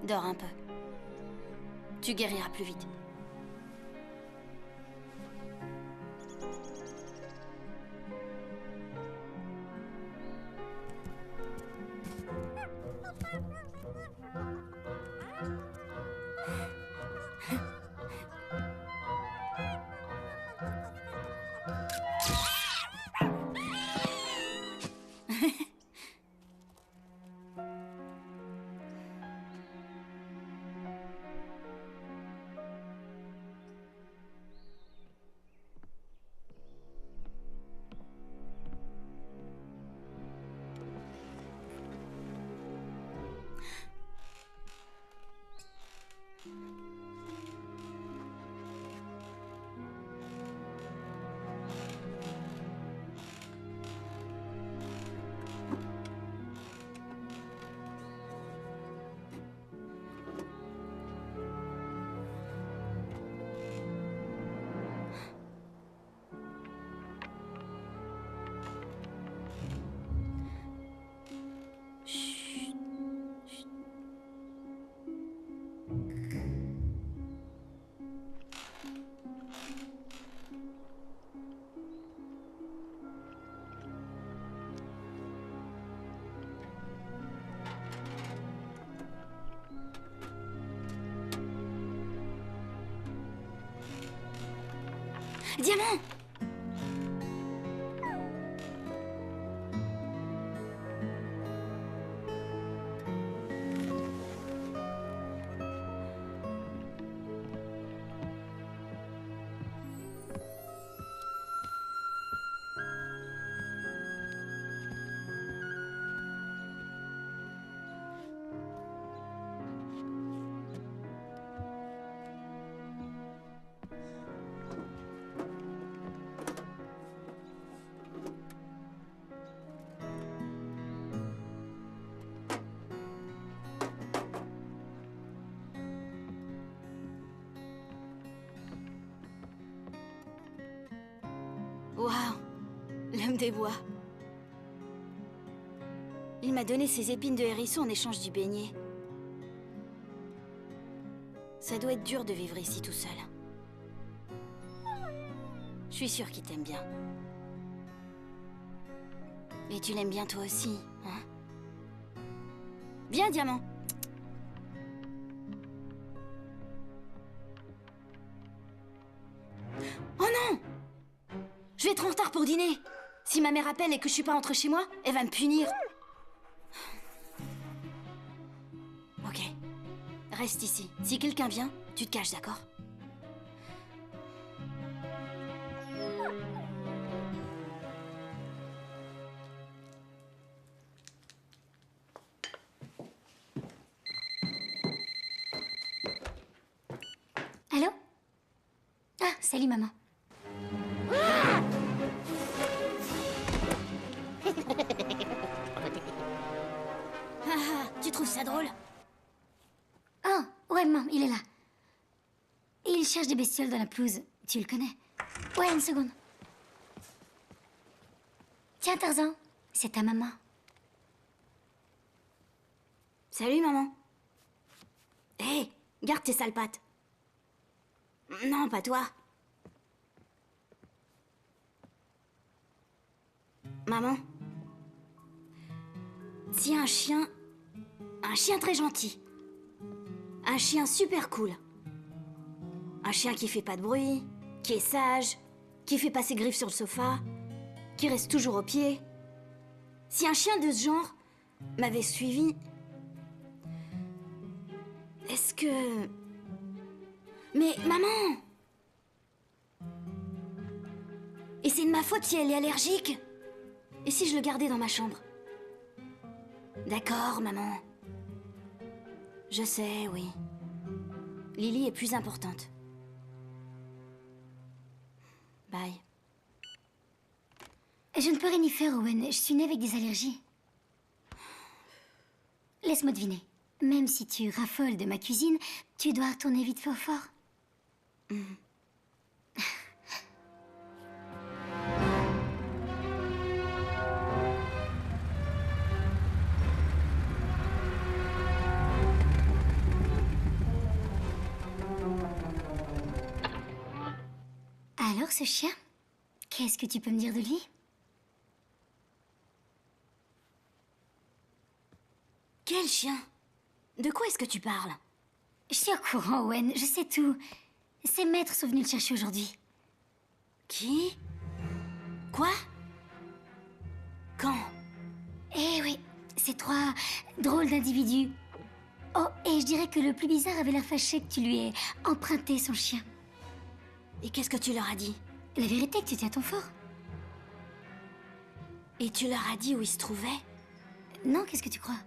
Dors un peu. Tu guériras plus vite. Diamant! Waouh, l'homme des bois. Il m'a donné ses épines de hérisson en échange du beignet. Ça doit être dur de vivre ici tout seul. Je suis sûre qu'il t'aime bien. Et tu l'aimes bien toi aussi, hein? Viens, Diamant. Oh non! Je vais être en retard pour dîner. Si ma mère appelle et que je suis pas rentrée chez moi, elle va me punir. Ok. Reste ici. Si quelqu'un vient, tu te caches, d'accord? Allô? Ah, salut maman. Tu trouves ça drôle? Oh, ouais, maman, il est là. Il cherche des bestioles dans la pelouse. Tu le connais? Ouais, une seconde. Tiens, Tarzan, c'est ta maman. Salut, maman. Hé, garde tes sales pattes. Non, pas toi. Maman. Si un chien très gentil. Un chien super cool. Un chien qui fait pas de bruit, qui est sage, qui fait pas ses griffes sur le sofa, qui reste toujours au pied. Si un chien de ce genre m'avait suivi... Est-ce que... Mais maman! c'est de ma faute si elle est allergique. Et si je le gardais dans ma chambre? D'accord, maman. Je sais, oui. Lily est plus importante. Bye. Je ne peux rien y faire, Owen. Je suis née avec des allergies. Laisse-moi deviner. Même si tu raffoles de ma cuisine, tu dois retourner vite fait au fort. Alors, ce chien, qu'est-ce que tu peux me dire de lui? Quel chien? De quoi est-ce que tu parles? Je suis au courant, Owen, je sais tout. Ses maîtres sont venus le chercher aujourd'hui. Qui? Quoi? Quand? Eh oui, ces 3 drôles d'individus. Oh, et je dirais que le plus bizarre avait l'air fâché que tu lui aies emprunté son chien. Et qu'est-ce que tu leur as dit? La vérité que tu étais à ton fort. Et tu leur as dit où il se trouvait? Non, qu'est-ce que tu crois?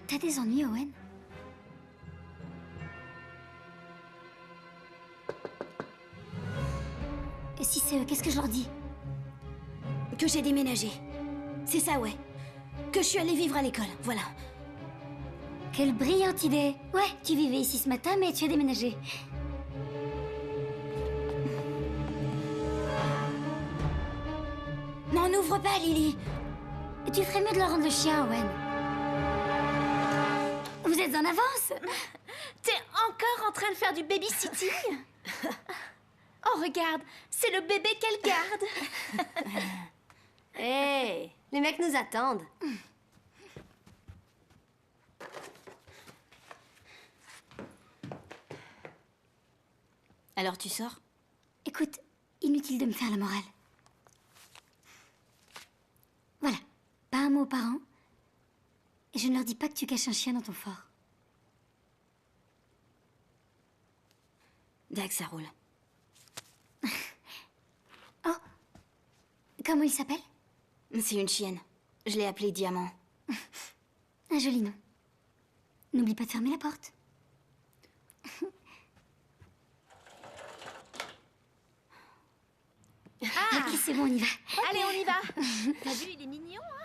T'as des ennuis, Owen? Et si c'est eux, qu'est-ce que je leur dis? Que j'ai déménagé. C'est ça, ouais. Que je suis allée vivre à l'école, voilà. Quelle brillante idée! Ouais, tu vivais ici ce matin, mais tu as déménagé. N'en ouvre pas, Lily! Tu ferais mieux de leur rendre le chien, Owen. Vous êtes en avance! T'es encore en train de faire du babysitting? Oh, regarde, c'est le bébé qu'elle garde. Hé, les mecs nous attendent. Alors tu sors? Écoute, inutile de me faire la morale. Voilà, pas un mot aux parents. Et je ne leur dis pas que tu caches un chien dans ton fort. Dag, ça roule. Oh, comment il s'appelle? C'est une chienne. Je l'ai appelée Diamant. Un joli nom. N'oublie pas de fermer la porte. Ah, ok, c'est bon, on y va. Allez, on y va. T'as vu, il est mignon, hein?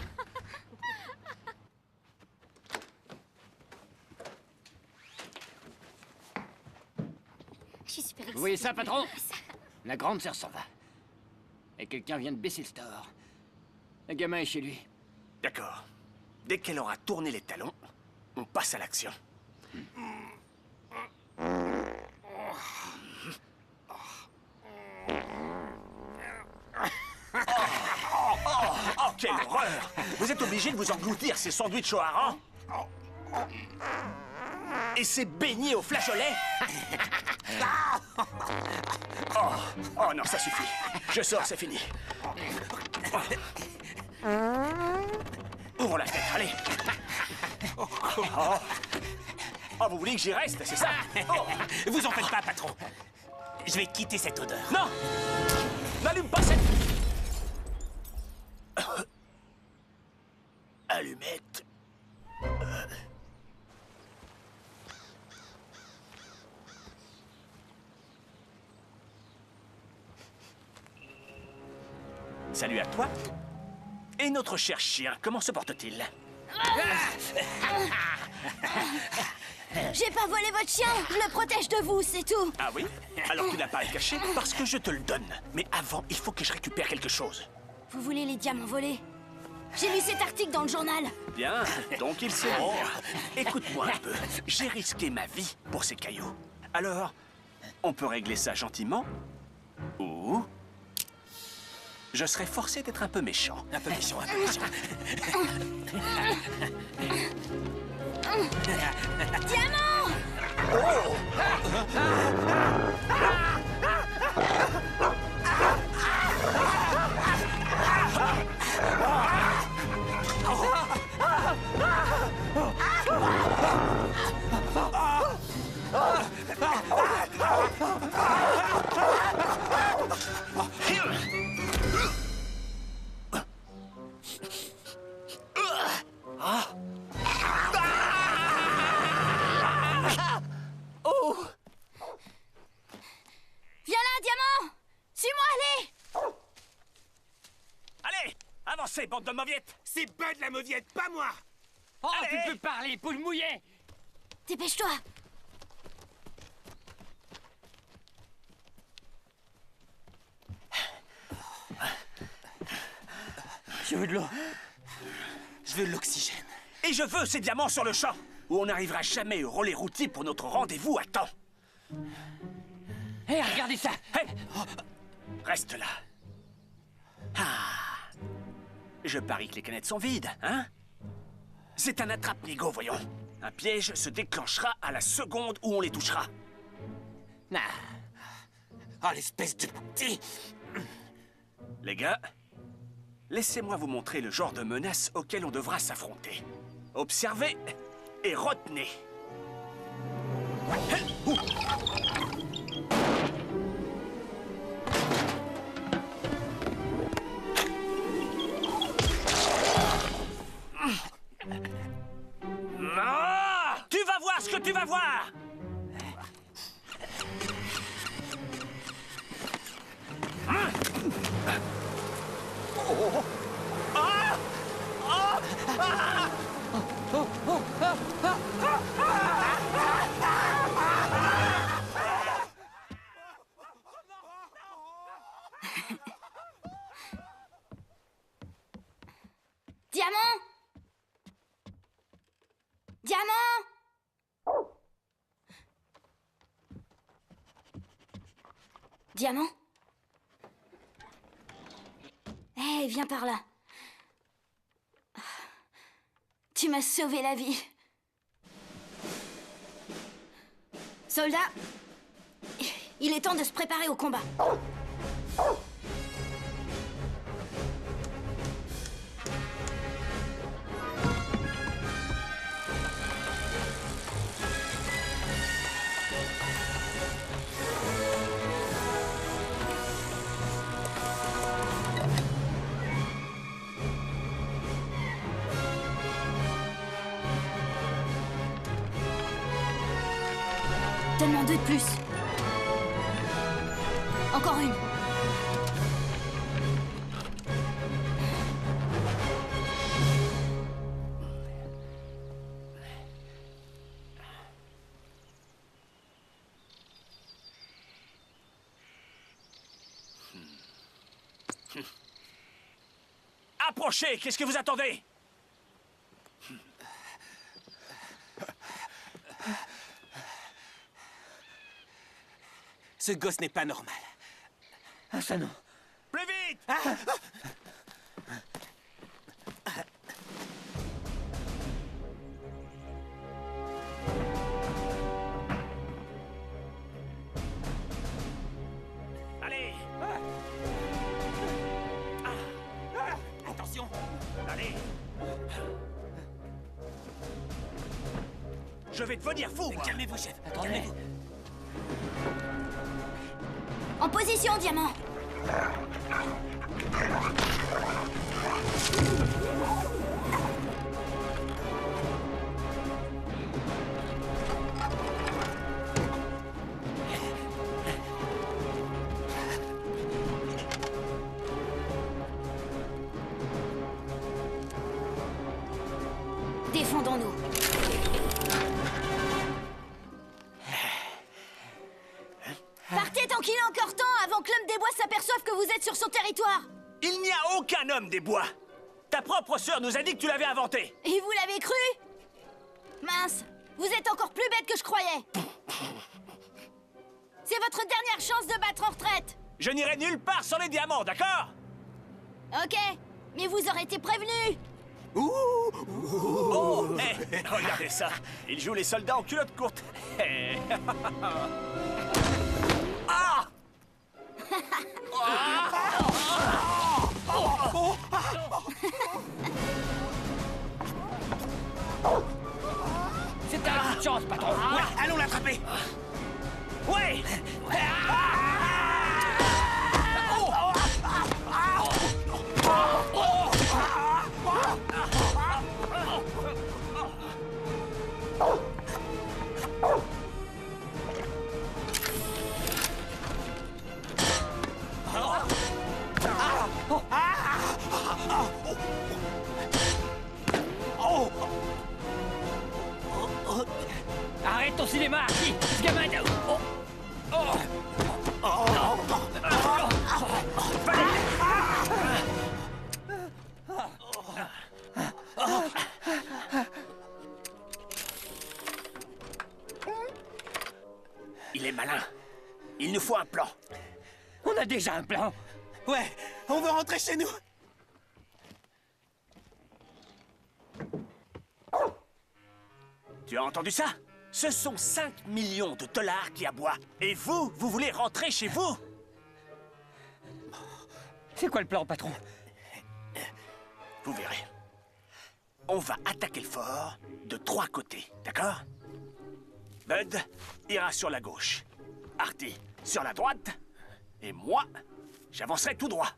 Je suis super excitée. Vous voyez ça, patron? La grande sœur s'en va. Et quelqu'un vient de baisser le store. Le gamin est chez lui. D'accord. Dès qu'elle aura tourné les talons, on passe à l'action. Oh, quelle horreur! Vous êtes obligé de vous engloutir ces sandwichs au hareng? Et ces beignets au flageolet? Oh non, ça suffit. Je sors, c'est fini. Ouvre la fenêtre, allez. Oh, vous voulez que j'y reste, c'est ça? Oh. Vous en faites pas, patron. Je vais quitter cette odeur. Non! N'allume pas cette... Allumette. Salut à toi. Et notre cher chien, comment se porte-t-il? J'ai pas volé votre chien! Je le protège de vous, c'est tout! Ah oui? Alors tu n'as pas à le cacher parce que je te le donne. Mais avant, il faut que je récupère quelque chose. Vous voulez les diamants volés? J'ai lu cet article dans le journal! Bien, donc il sait lire. Écoute-moi un peu. J'ai risqué ma vie pour ces cailloux. Alors, on peut régler ça gentiment? Ou... je serais forcé d'être un peu méchant. Un peu méchant, un peu méchant. Diamant! commencer, bande de mauviettes! C'est Bud la mauviette, pas moi! Oh, Allez. tu peux parler, poule mouillée! Dépêche-toi. Je veux de l'eau. Je veux de l'oxygène. Et je veux ces diamants sur le champ, où on n'arrivera jamais au relais routier pour notre rendez-vous à temps. Hé, regardez ça! Hé! Reste là. Ah! Je parie que les canettes sont vides, hein? C'est un attrape-nigo, voyons. Un piège se déclenchera à la seconde où on les touchera. Ah, l'espèce de petit... Les gars, laissez-moi vous montrer le genre de menace auquel on devra s'affronter. Observez et retenez. Non! Tu vas voir ce que tu vas voir! Diamant! Diamant! Diamant? Hé, viens par là. Tu m'as sauvé la vie. Soldat, il est temps de se préparer au combat. Donne-moi 2 de plus. Encore une. Approchez, qu'est-ce que vous attendez? Ce gosse n'est pas normal. Ah, ça non. Plus vite! Allez! Attention! Allez! Je vais devenir fou, moi. Calmez-vous, chef. Calmez-vous. En position, Diamant. Défendons-nous. Partez tant qu'il est encore temps avant que l'homme des bois s'aperçoive que vous êtes sur son territoire. Il n'y a aucun homme des bois. Ta propre sœur nous a dit que tu l'avais inventé. Et vous l'avez cru? Mince, vous êtes encore plus bête que je croyais. C'est votre dernière chance de battre en retraite. Je n'irai nulle part sans les diamants, d'accord? Ok, mais vous aurez été prévenus. Oh, hey, regardez ça. Il joue les soldats en culotte courte. Ah! C'est un coup de chance, patron. Ouais, allons l'attraper. Ouais. Arrête ton cinéma, Artie. Ce gamin est... Oh. Oh. Il est malin. Il nous faut un plan. On a déjà un plan. Ouais, on veut rentrer chez nous. Tu as entendu ça? Ce sont 5 millions de dollars qui aboient. Et vous voulez rentrer chez vous? C'est quoi le plan, patron? Vous verrez. On va attaquer le fort de 3 côtés, d'accord? Bud ira sur la gauche, Artie sur la droite, et moi, j'avancerai tout droit.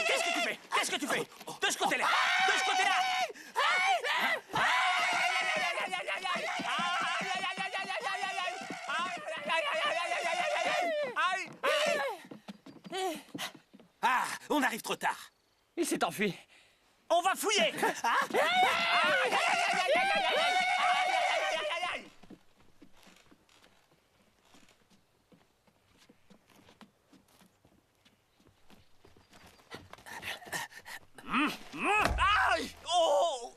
Qu'est-ce que tu fais? Qu'est-ce que tu fais? De ce côté-là! De ce côté-là! Ah, on arrive trop tard. Il s'est enfui. On va fouiller! Aïe! Oh!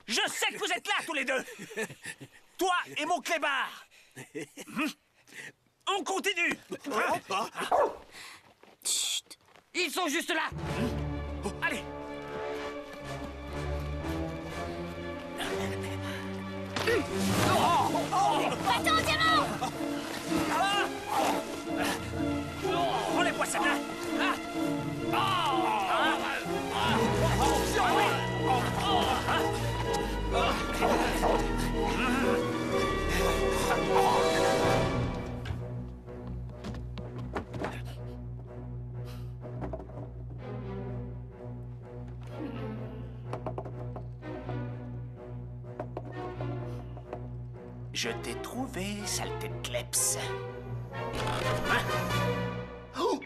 Je sais que vous êtes là, tous les deux! Toi et mon clébard! On continue! Chut! Ils sont juste là! Allez! Attends, diamant! Prends les poissons là! Je t'ai trouvé, saleté de kleps. Hein? Oh!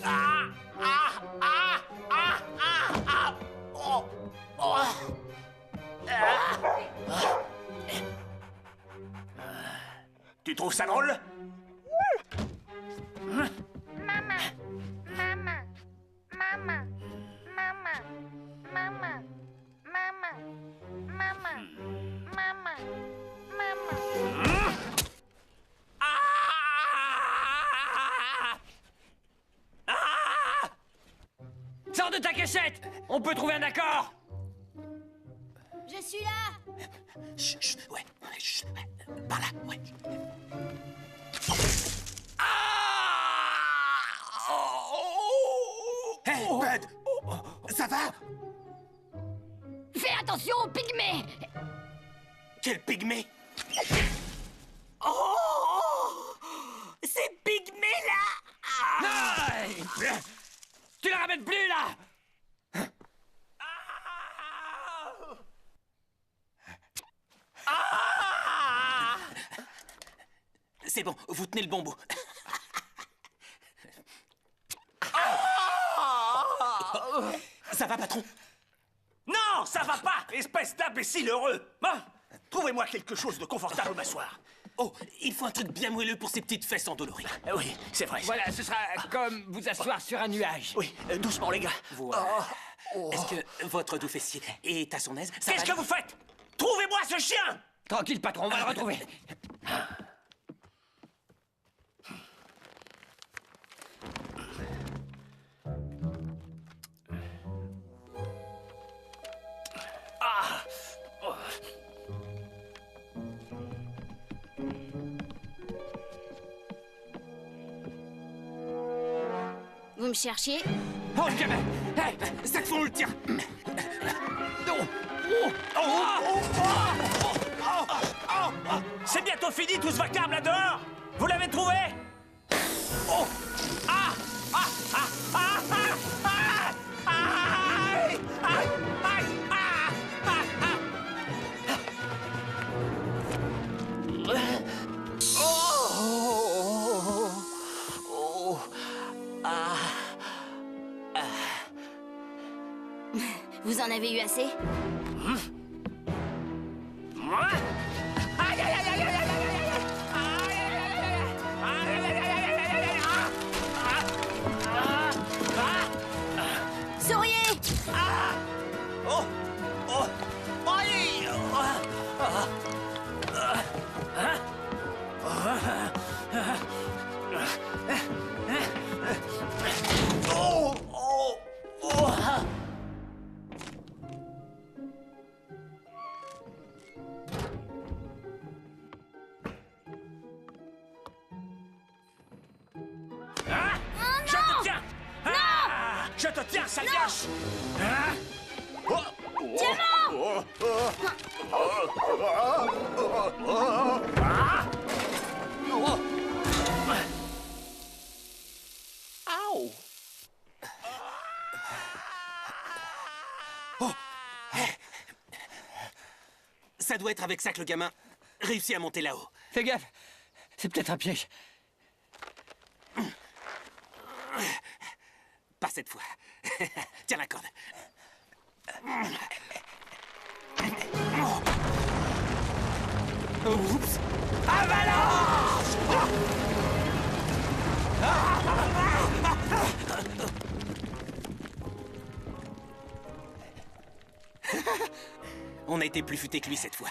Ah! Ah! Ah! Ah! Ah! Ah! Oh! Oh! Ah! Tu trouves ça drôle? Hein? Maman, maman, maman, maman, maman, maman, maman, maman, maman. Sors de ta cachette! On peut trouver un accord! Je suis là! Chut, chut, ouais, chut, ouais, par là, ouais. Hey, Bud! Ça va? Fais attention aux pygmées! Quel pygmée? Oh! Ces pygmées-là! Aïe! Tu la ramènes plus, là! C'est bon, vous tenez le bon bout. Ça va, patron? Non, ça va pas, espèce d'imbécile heureux! Hein? Trouvez-moi quelque chose de confortable à m'asseoir. Oh, il faut un truc bien moelleux pour ces petites fesses endolories. Oui, c'est vrai. Voilà, ce sera comme vous asseoir sur un nuage. Oui, doucement, les gars. Voilà. Est-ce que votre doux fessier est à son aise? Qu'est-ce que vous faites? Trouvez-moi ce chien! Tranquille, patron, on va le retrouver. Vous me cherchiez? Oh, le gamin! Hey, cette fois, on le tient! C'est bientôt fini tout ce vacarme là dehors! Vous l'avez trouvé? Oh! Ah! Ah! Ah! Ah! Ah! Ah! Aïe! Aïe! Aïe! Ah! Ah! Vous en avez eu assez? Souriez! Oh! Oh! Aïe! Oh! Oh! Oh! Ah! Je te tiens! Ah! Je te tiens, sale gâche! Ah! Oh! Diamant! Ow! Oh. Ça doit être avec ça que le gamin réussit à monter là-haut. Fais gaffe, c'est peut-être un piège. Pas cette fois. Tiens la corde. Oups! Avalanche! On a été plus futé que lui cette fois.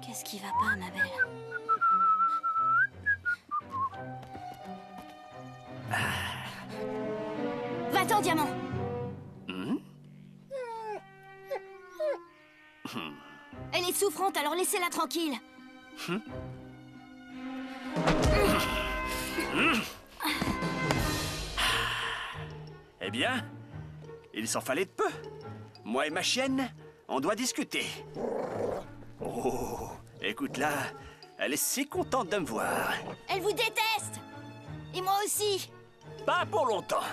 Qu'est-ce qui va pas, ma belle? Va-t'en, Diamant! Elle est souffrante, alors laissez-la tranquille. Eh bien, il s'en fallait de peu. Moi et ma chienne, on doit discuter. Oh, écoute-la, elle est si contente de me voir. Elle vous déteste! Et moi aussi! Pas pour longtemps.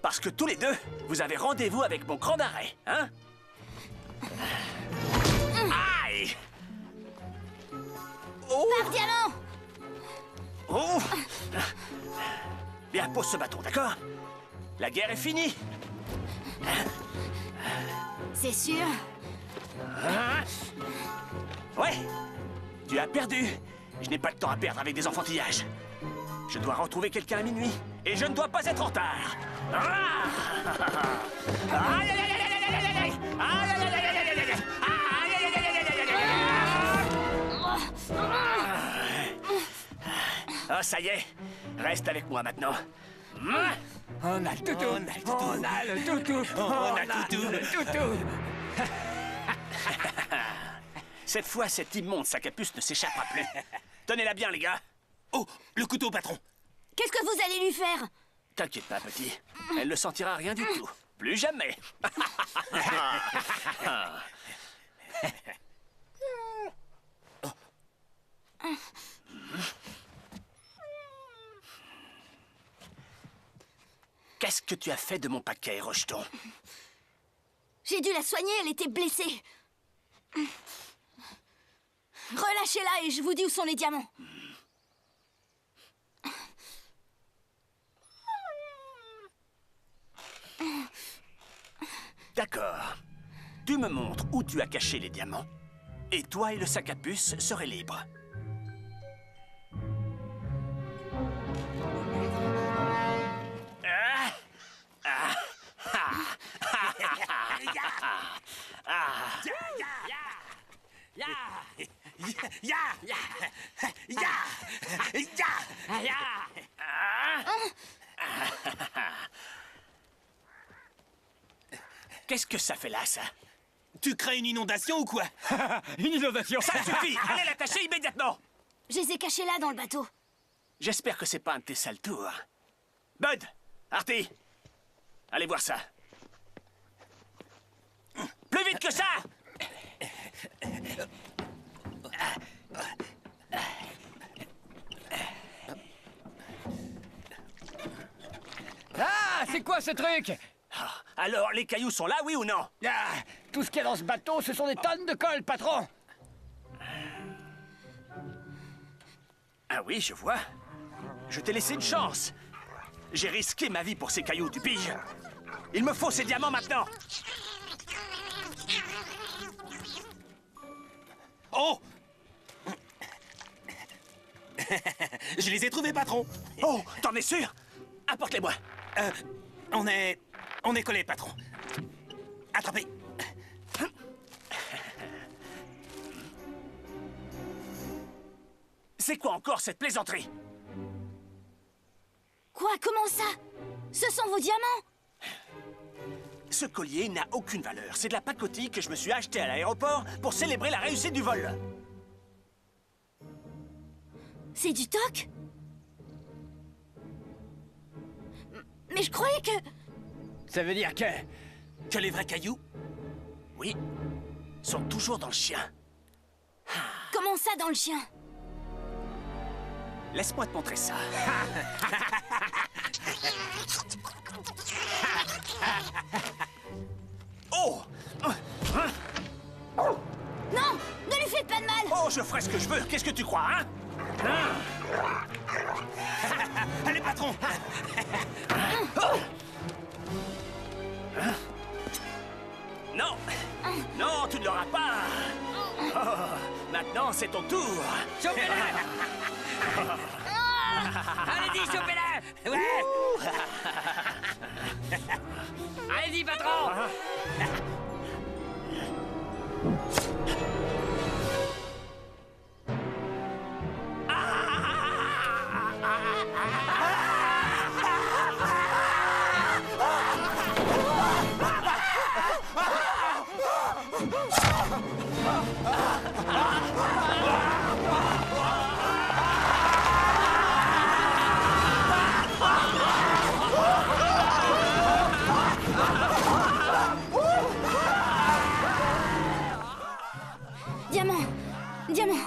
Parce que tous les deux, vous avez rendez-vous avec mon cran d'arrêt, hein? Aïe! Oh! Pars, Diamant! Oh! Bien, pose ce bâton, d'accord? La guerre est finie. C'est sûr? Hein? Ouais, tu as perdu. Je n'ai pas le temps à perdre avec des enfantillages. Je dois retrouver quelqu'un à minuit et je ne dois pas être en retard. Ah! Aïe, aïe, aïe, aïe, aïe, aïe, aïe, aïe. Aïe, aïe, aïe, aïe, aïe, aïe, aïe. Aïe, aïe, aïe, aïe, aïe, aïe. Ah, ça y est, reste avec moi maintenant. On a le toutou, on a le toutou, on a le toutou, on a le toutou. Cette fois, cet immonde sac à puce ne s'échappera plus. Tenez-la bien, les gars. Oh, le couteau, patron. Qu'est-ce que vous allez lui faire? T'inquiète pas, petit. Elle ne sentira rien du tout. Plus jamais. Qu'est-ce que tu as fait de mon paquet, Rocheton? J'ai dû la soigner, elle était blessée. Relâchez-la et je vous dis où sont les diamants. D'accord. Tu me montres où tu as caché les diamants. Et toi et le sac à puce serez libres. Qu'est-ce que ça fait là, ça? Tu crées une inondation ou quoi? Une inondation. Ça suffit. Allez l'attacher immédiatement. Je les ai cachés là dans le bateau. J'espère que c'est pas un de tes sales tours. Bud, Artie, allez voir ça. Plus vite que ça! C'est quoi ce truc? Alors, les cailloux sont là, oui ou non? Ah, tout ce qu'il y a dans ce bateau, ce sont des tonnes de colle, patron. Ah oui, je vois. Je t'ai laissé une chance. J'ai risqué ma vie pour ces cailloux, tu piges? Il me faut ces diamants maintenant. Oh! Je les ai trouvés, patron. Oh, t'en es sûr? Apporte-les-moi. On est collés, patron. Attrapez. C'est quoi encore cette plaisanterie? Quoi? Comment ça? Ce sont vos diamants? Ce collier n'a aucune valeur. C'est de la pacotille que je me suis acheté à l'aéroport pour célébrer la réussite du vol. C'est du toc? Mais je croyais que... Ça veut dire que... Que les vrais cailloux, oui, sont toujours dans le chien. Comment ça, dans le chien? Laisse-moi te montrer ça. Oh! Non! Ne lui faites pas de mal! Oh, je ferai ce que je veux. Qu'est-ce que tu crois, hein? Allez, patron. Non! Non, tu ne l'auras pas! Oh, maintenant, c'est ton tour! Chopez-la! Allez-y, chopez-la! Ouais! Allez-y, patron! Diamant! Diamant!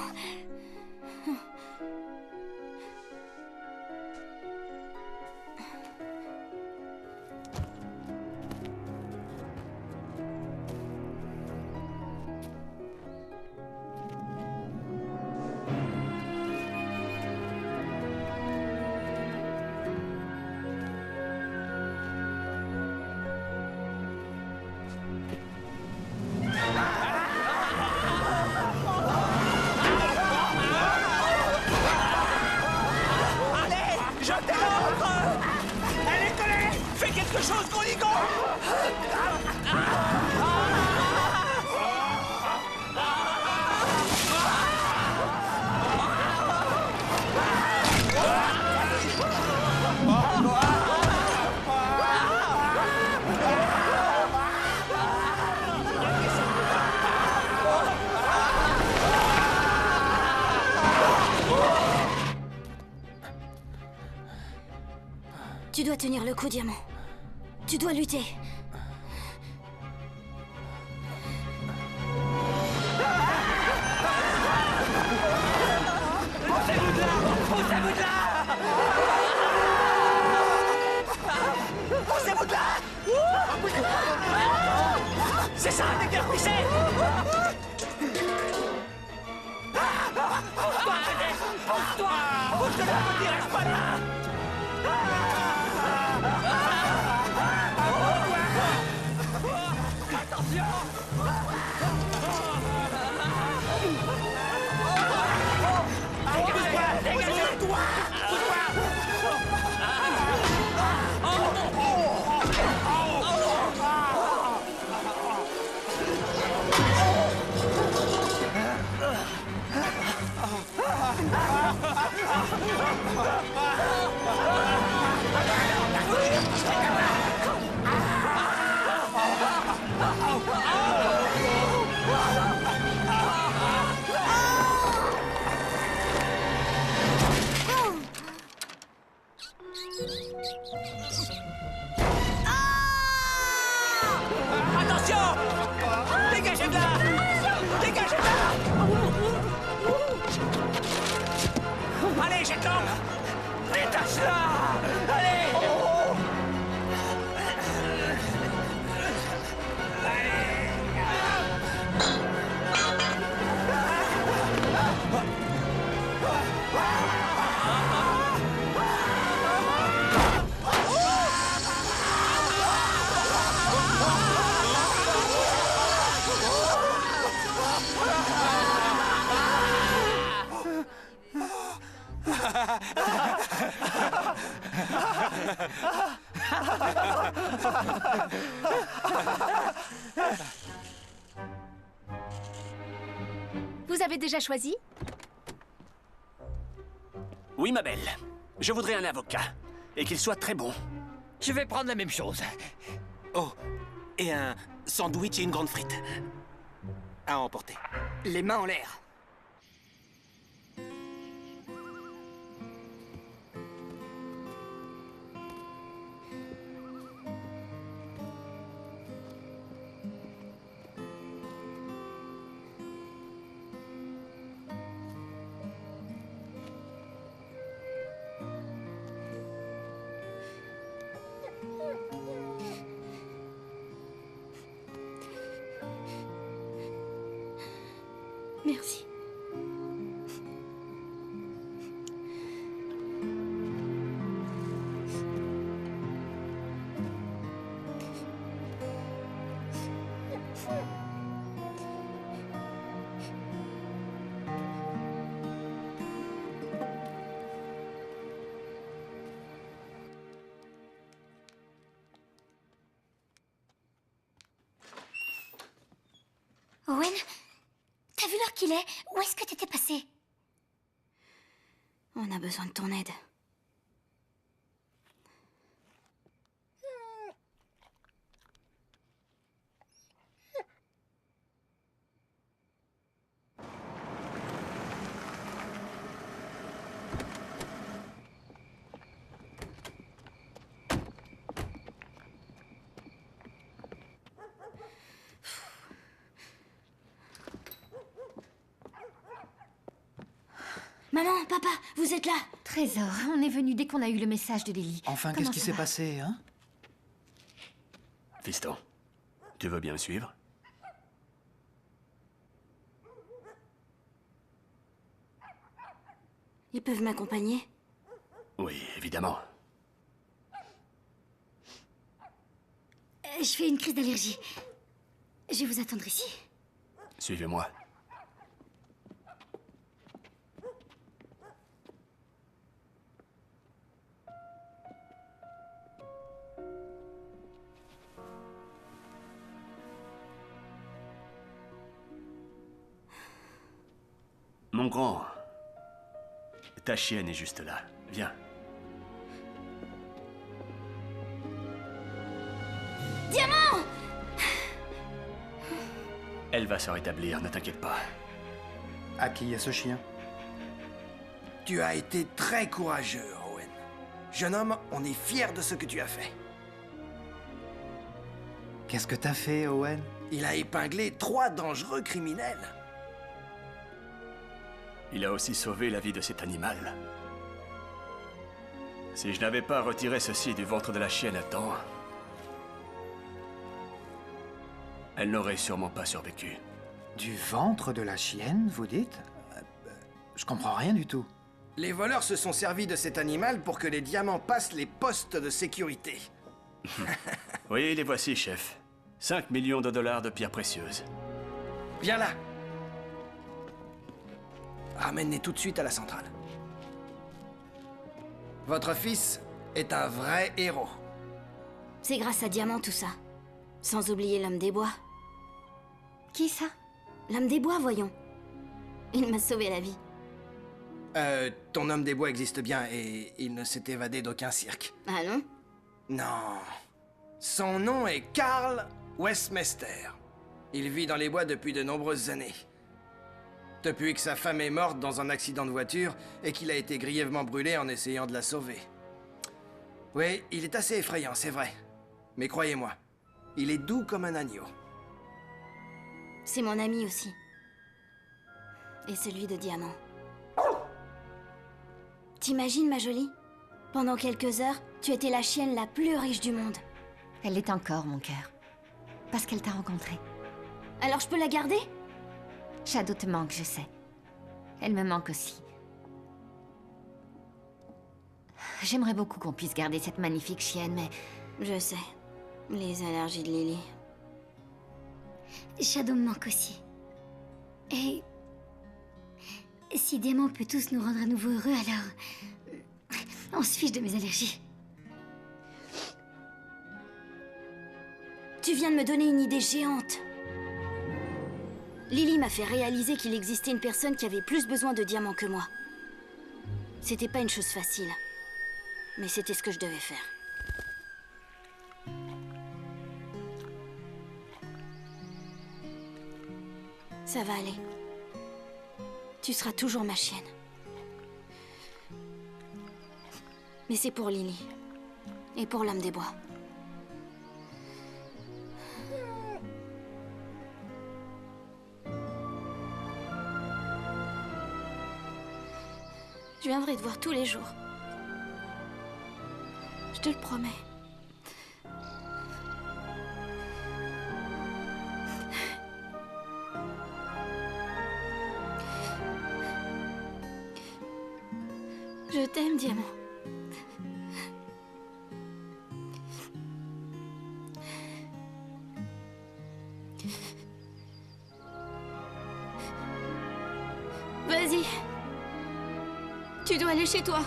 chose, Goligon! Tu dois tenir le coup, Diamant. Tu dois lutter. Poussez-vous de là! Poussez-vous de là! Poussez-vous de là! C'est ça, déguerpissez! Pousse-toi, Frédéric! Pousse-toi! Pousse-le, petit, reste pas là! Dégagez-toi! Attention! Dégagez de là! Dégagez de là! Allez, jette l'ancre! Détache-la! Allez! Vous avez déjà choisi? Oui, ma belle. Je voudrais un avocat. Et qu'il soit très bon. Je vais prendre la même chose. Oh, et un sandwich et une grande frite. À emporter. Les mains en l'air. Merci. Owen, t'as vu l'heure qu'il est? Où est-ce que t'étais passé? On a besoin de ton aide. Maman, papa, vous êtes là? Trésor, on est venu dès qu'on a eu le message de Lily. Enfin, Comment qu'est-ce qui ça s'est va? passé, hein? Fiston, tu veux bien me suivre? Ils peuvent m'accompagner? Oui, évidemment. Je fais une crise d'allergie. Je vais vous attendre ici. Suivez-moi. Mon grand, ta chienne est juste là. Viens. Diamant! Elle va se rétablir, ne t'inquiète pas. À qui est ce chien? Tu as été très courageux, Owen. Jeune homme, on est fiers de ce que tu as fait. Qu'est-ce que t'as fait, Owen? Il a épinglé 3 dangereux criminels. Il a aussi sauvé la vie de cet animal. Si je n'avais pas retiré ceci du ventre de la chienne à temps, elle n'aurait sûrement pas survécu. Du ventre de la chienne, vous dites? Je comprends rien du tout. Les voleurs se sont servis de cet animal pour que les diamants passent les postes de sécurité. Oui, les voici, chef. 5 millions de dollars de pierres précieuses. Viens là. Ramène-les tout de suite à la centrale. Votre fils est un vrai héros. C'est grâce à Diamant tout ça. Sans oublier l'homme des bois. Qui ça? L'homme des bois, voyons. Il m'a sauvé la vie. Ton homme des bois existe bien et il ne s'est évadé d'aucun cirque. Ah non? Non. Son nom est Carl Westmester. Il vit dans les bois depuis de nombreuses années. Depuis que sa femme est morte dans un accident de voiture et qu'il a été grièvement brûlé en essayant de la sauver. Oui, il est assez effrayant, c'est vrai. Mais croyez-moi, il est doux comme un agneau. C'est mon ami aussi. Et celui de Diamant. T'imagines, ma jolie? Pendant quelques heures, tu étais la chienne la plus riche du monde. Elle l'est encore, mon cœur. Parce qu'elle t'a rencontré. Alors je peux la garder? Shadow te manque, je sais. Elle me manque aussi. J'aimerais beaucoup qu'on puisse garder cette magnifique chienne, mais... Je sais. Les allergies de Lily. Shadow me manque aussi. Et... si Diamant peut tous nous rendre à nouveau heureux, alors... on se fiche de mes allergies. Tu viens de me donner une idée géante. Lily m'a fait réaliser qu'il existait une personne qui avait plus besoin de diamants que moi. C'était pas une chose facile, mais c'était ce que je devais faire. Ça va aller. Tu seras toujours ma chienne. Mais c'est pour Lily. Et pour l'âme des bois. Je viendrai te voir tous les jours. Je te le promets. Je t'aime, Diamant. Vas-y. Tu dois aller chez toi.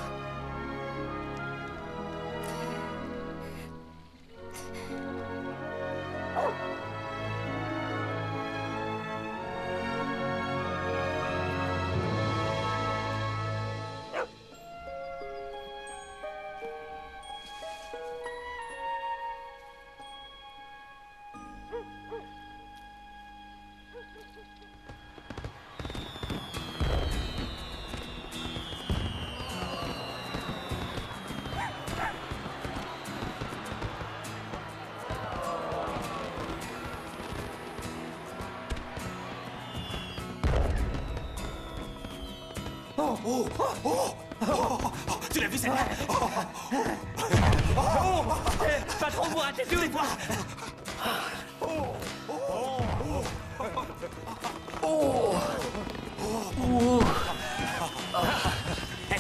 Tu l'as vu celle-là? Pas trop vous rater tous les fois.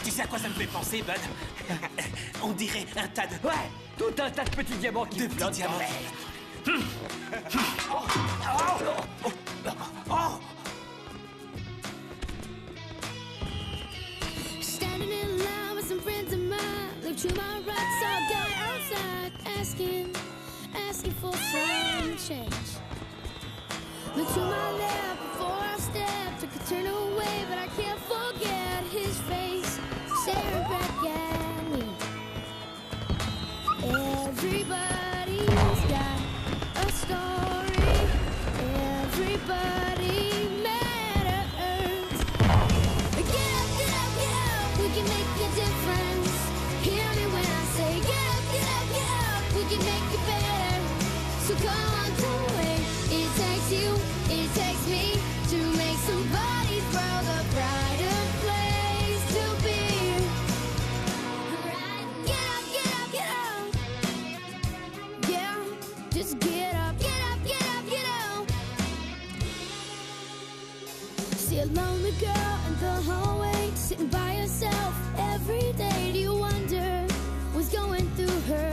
Tu sais à quoi ça me fait penser, Bud? On dirait un tas de... Ouais, tout un tas de petits diamants qui de flottent petits dans diamants. l'air. Standing in line with some friends of mine. Look to my right, saw a guy outside asking for some change. Look to my left before I step, took a turn away, but I can't forget his face staring back at me. Everybody's got a story. Everybody matters. Get up, get up, get up. We can make a difference. Hear me when I say get up, get up, get up. We can make it better. So come on, don't wait. It takes you, it takes me to make somebody's world a brighter place to be. Get up, get up, get up. Yeah, just get up, get up, get up, get up. See a lonely girl in the hallway, sitting by herself every day. Do you wonder what's going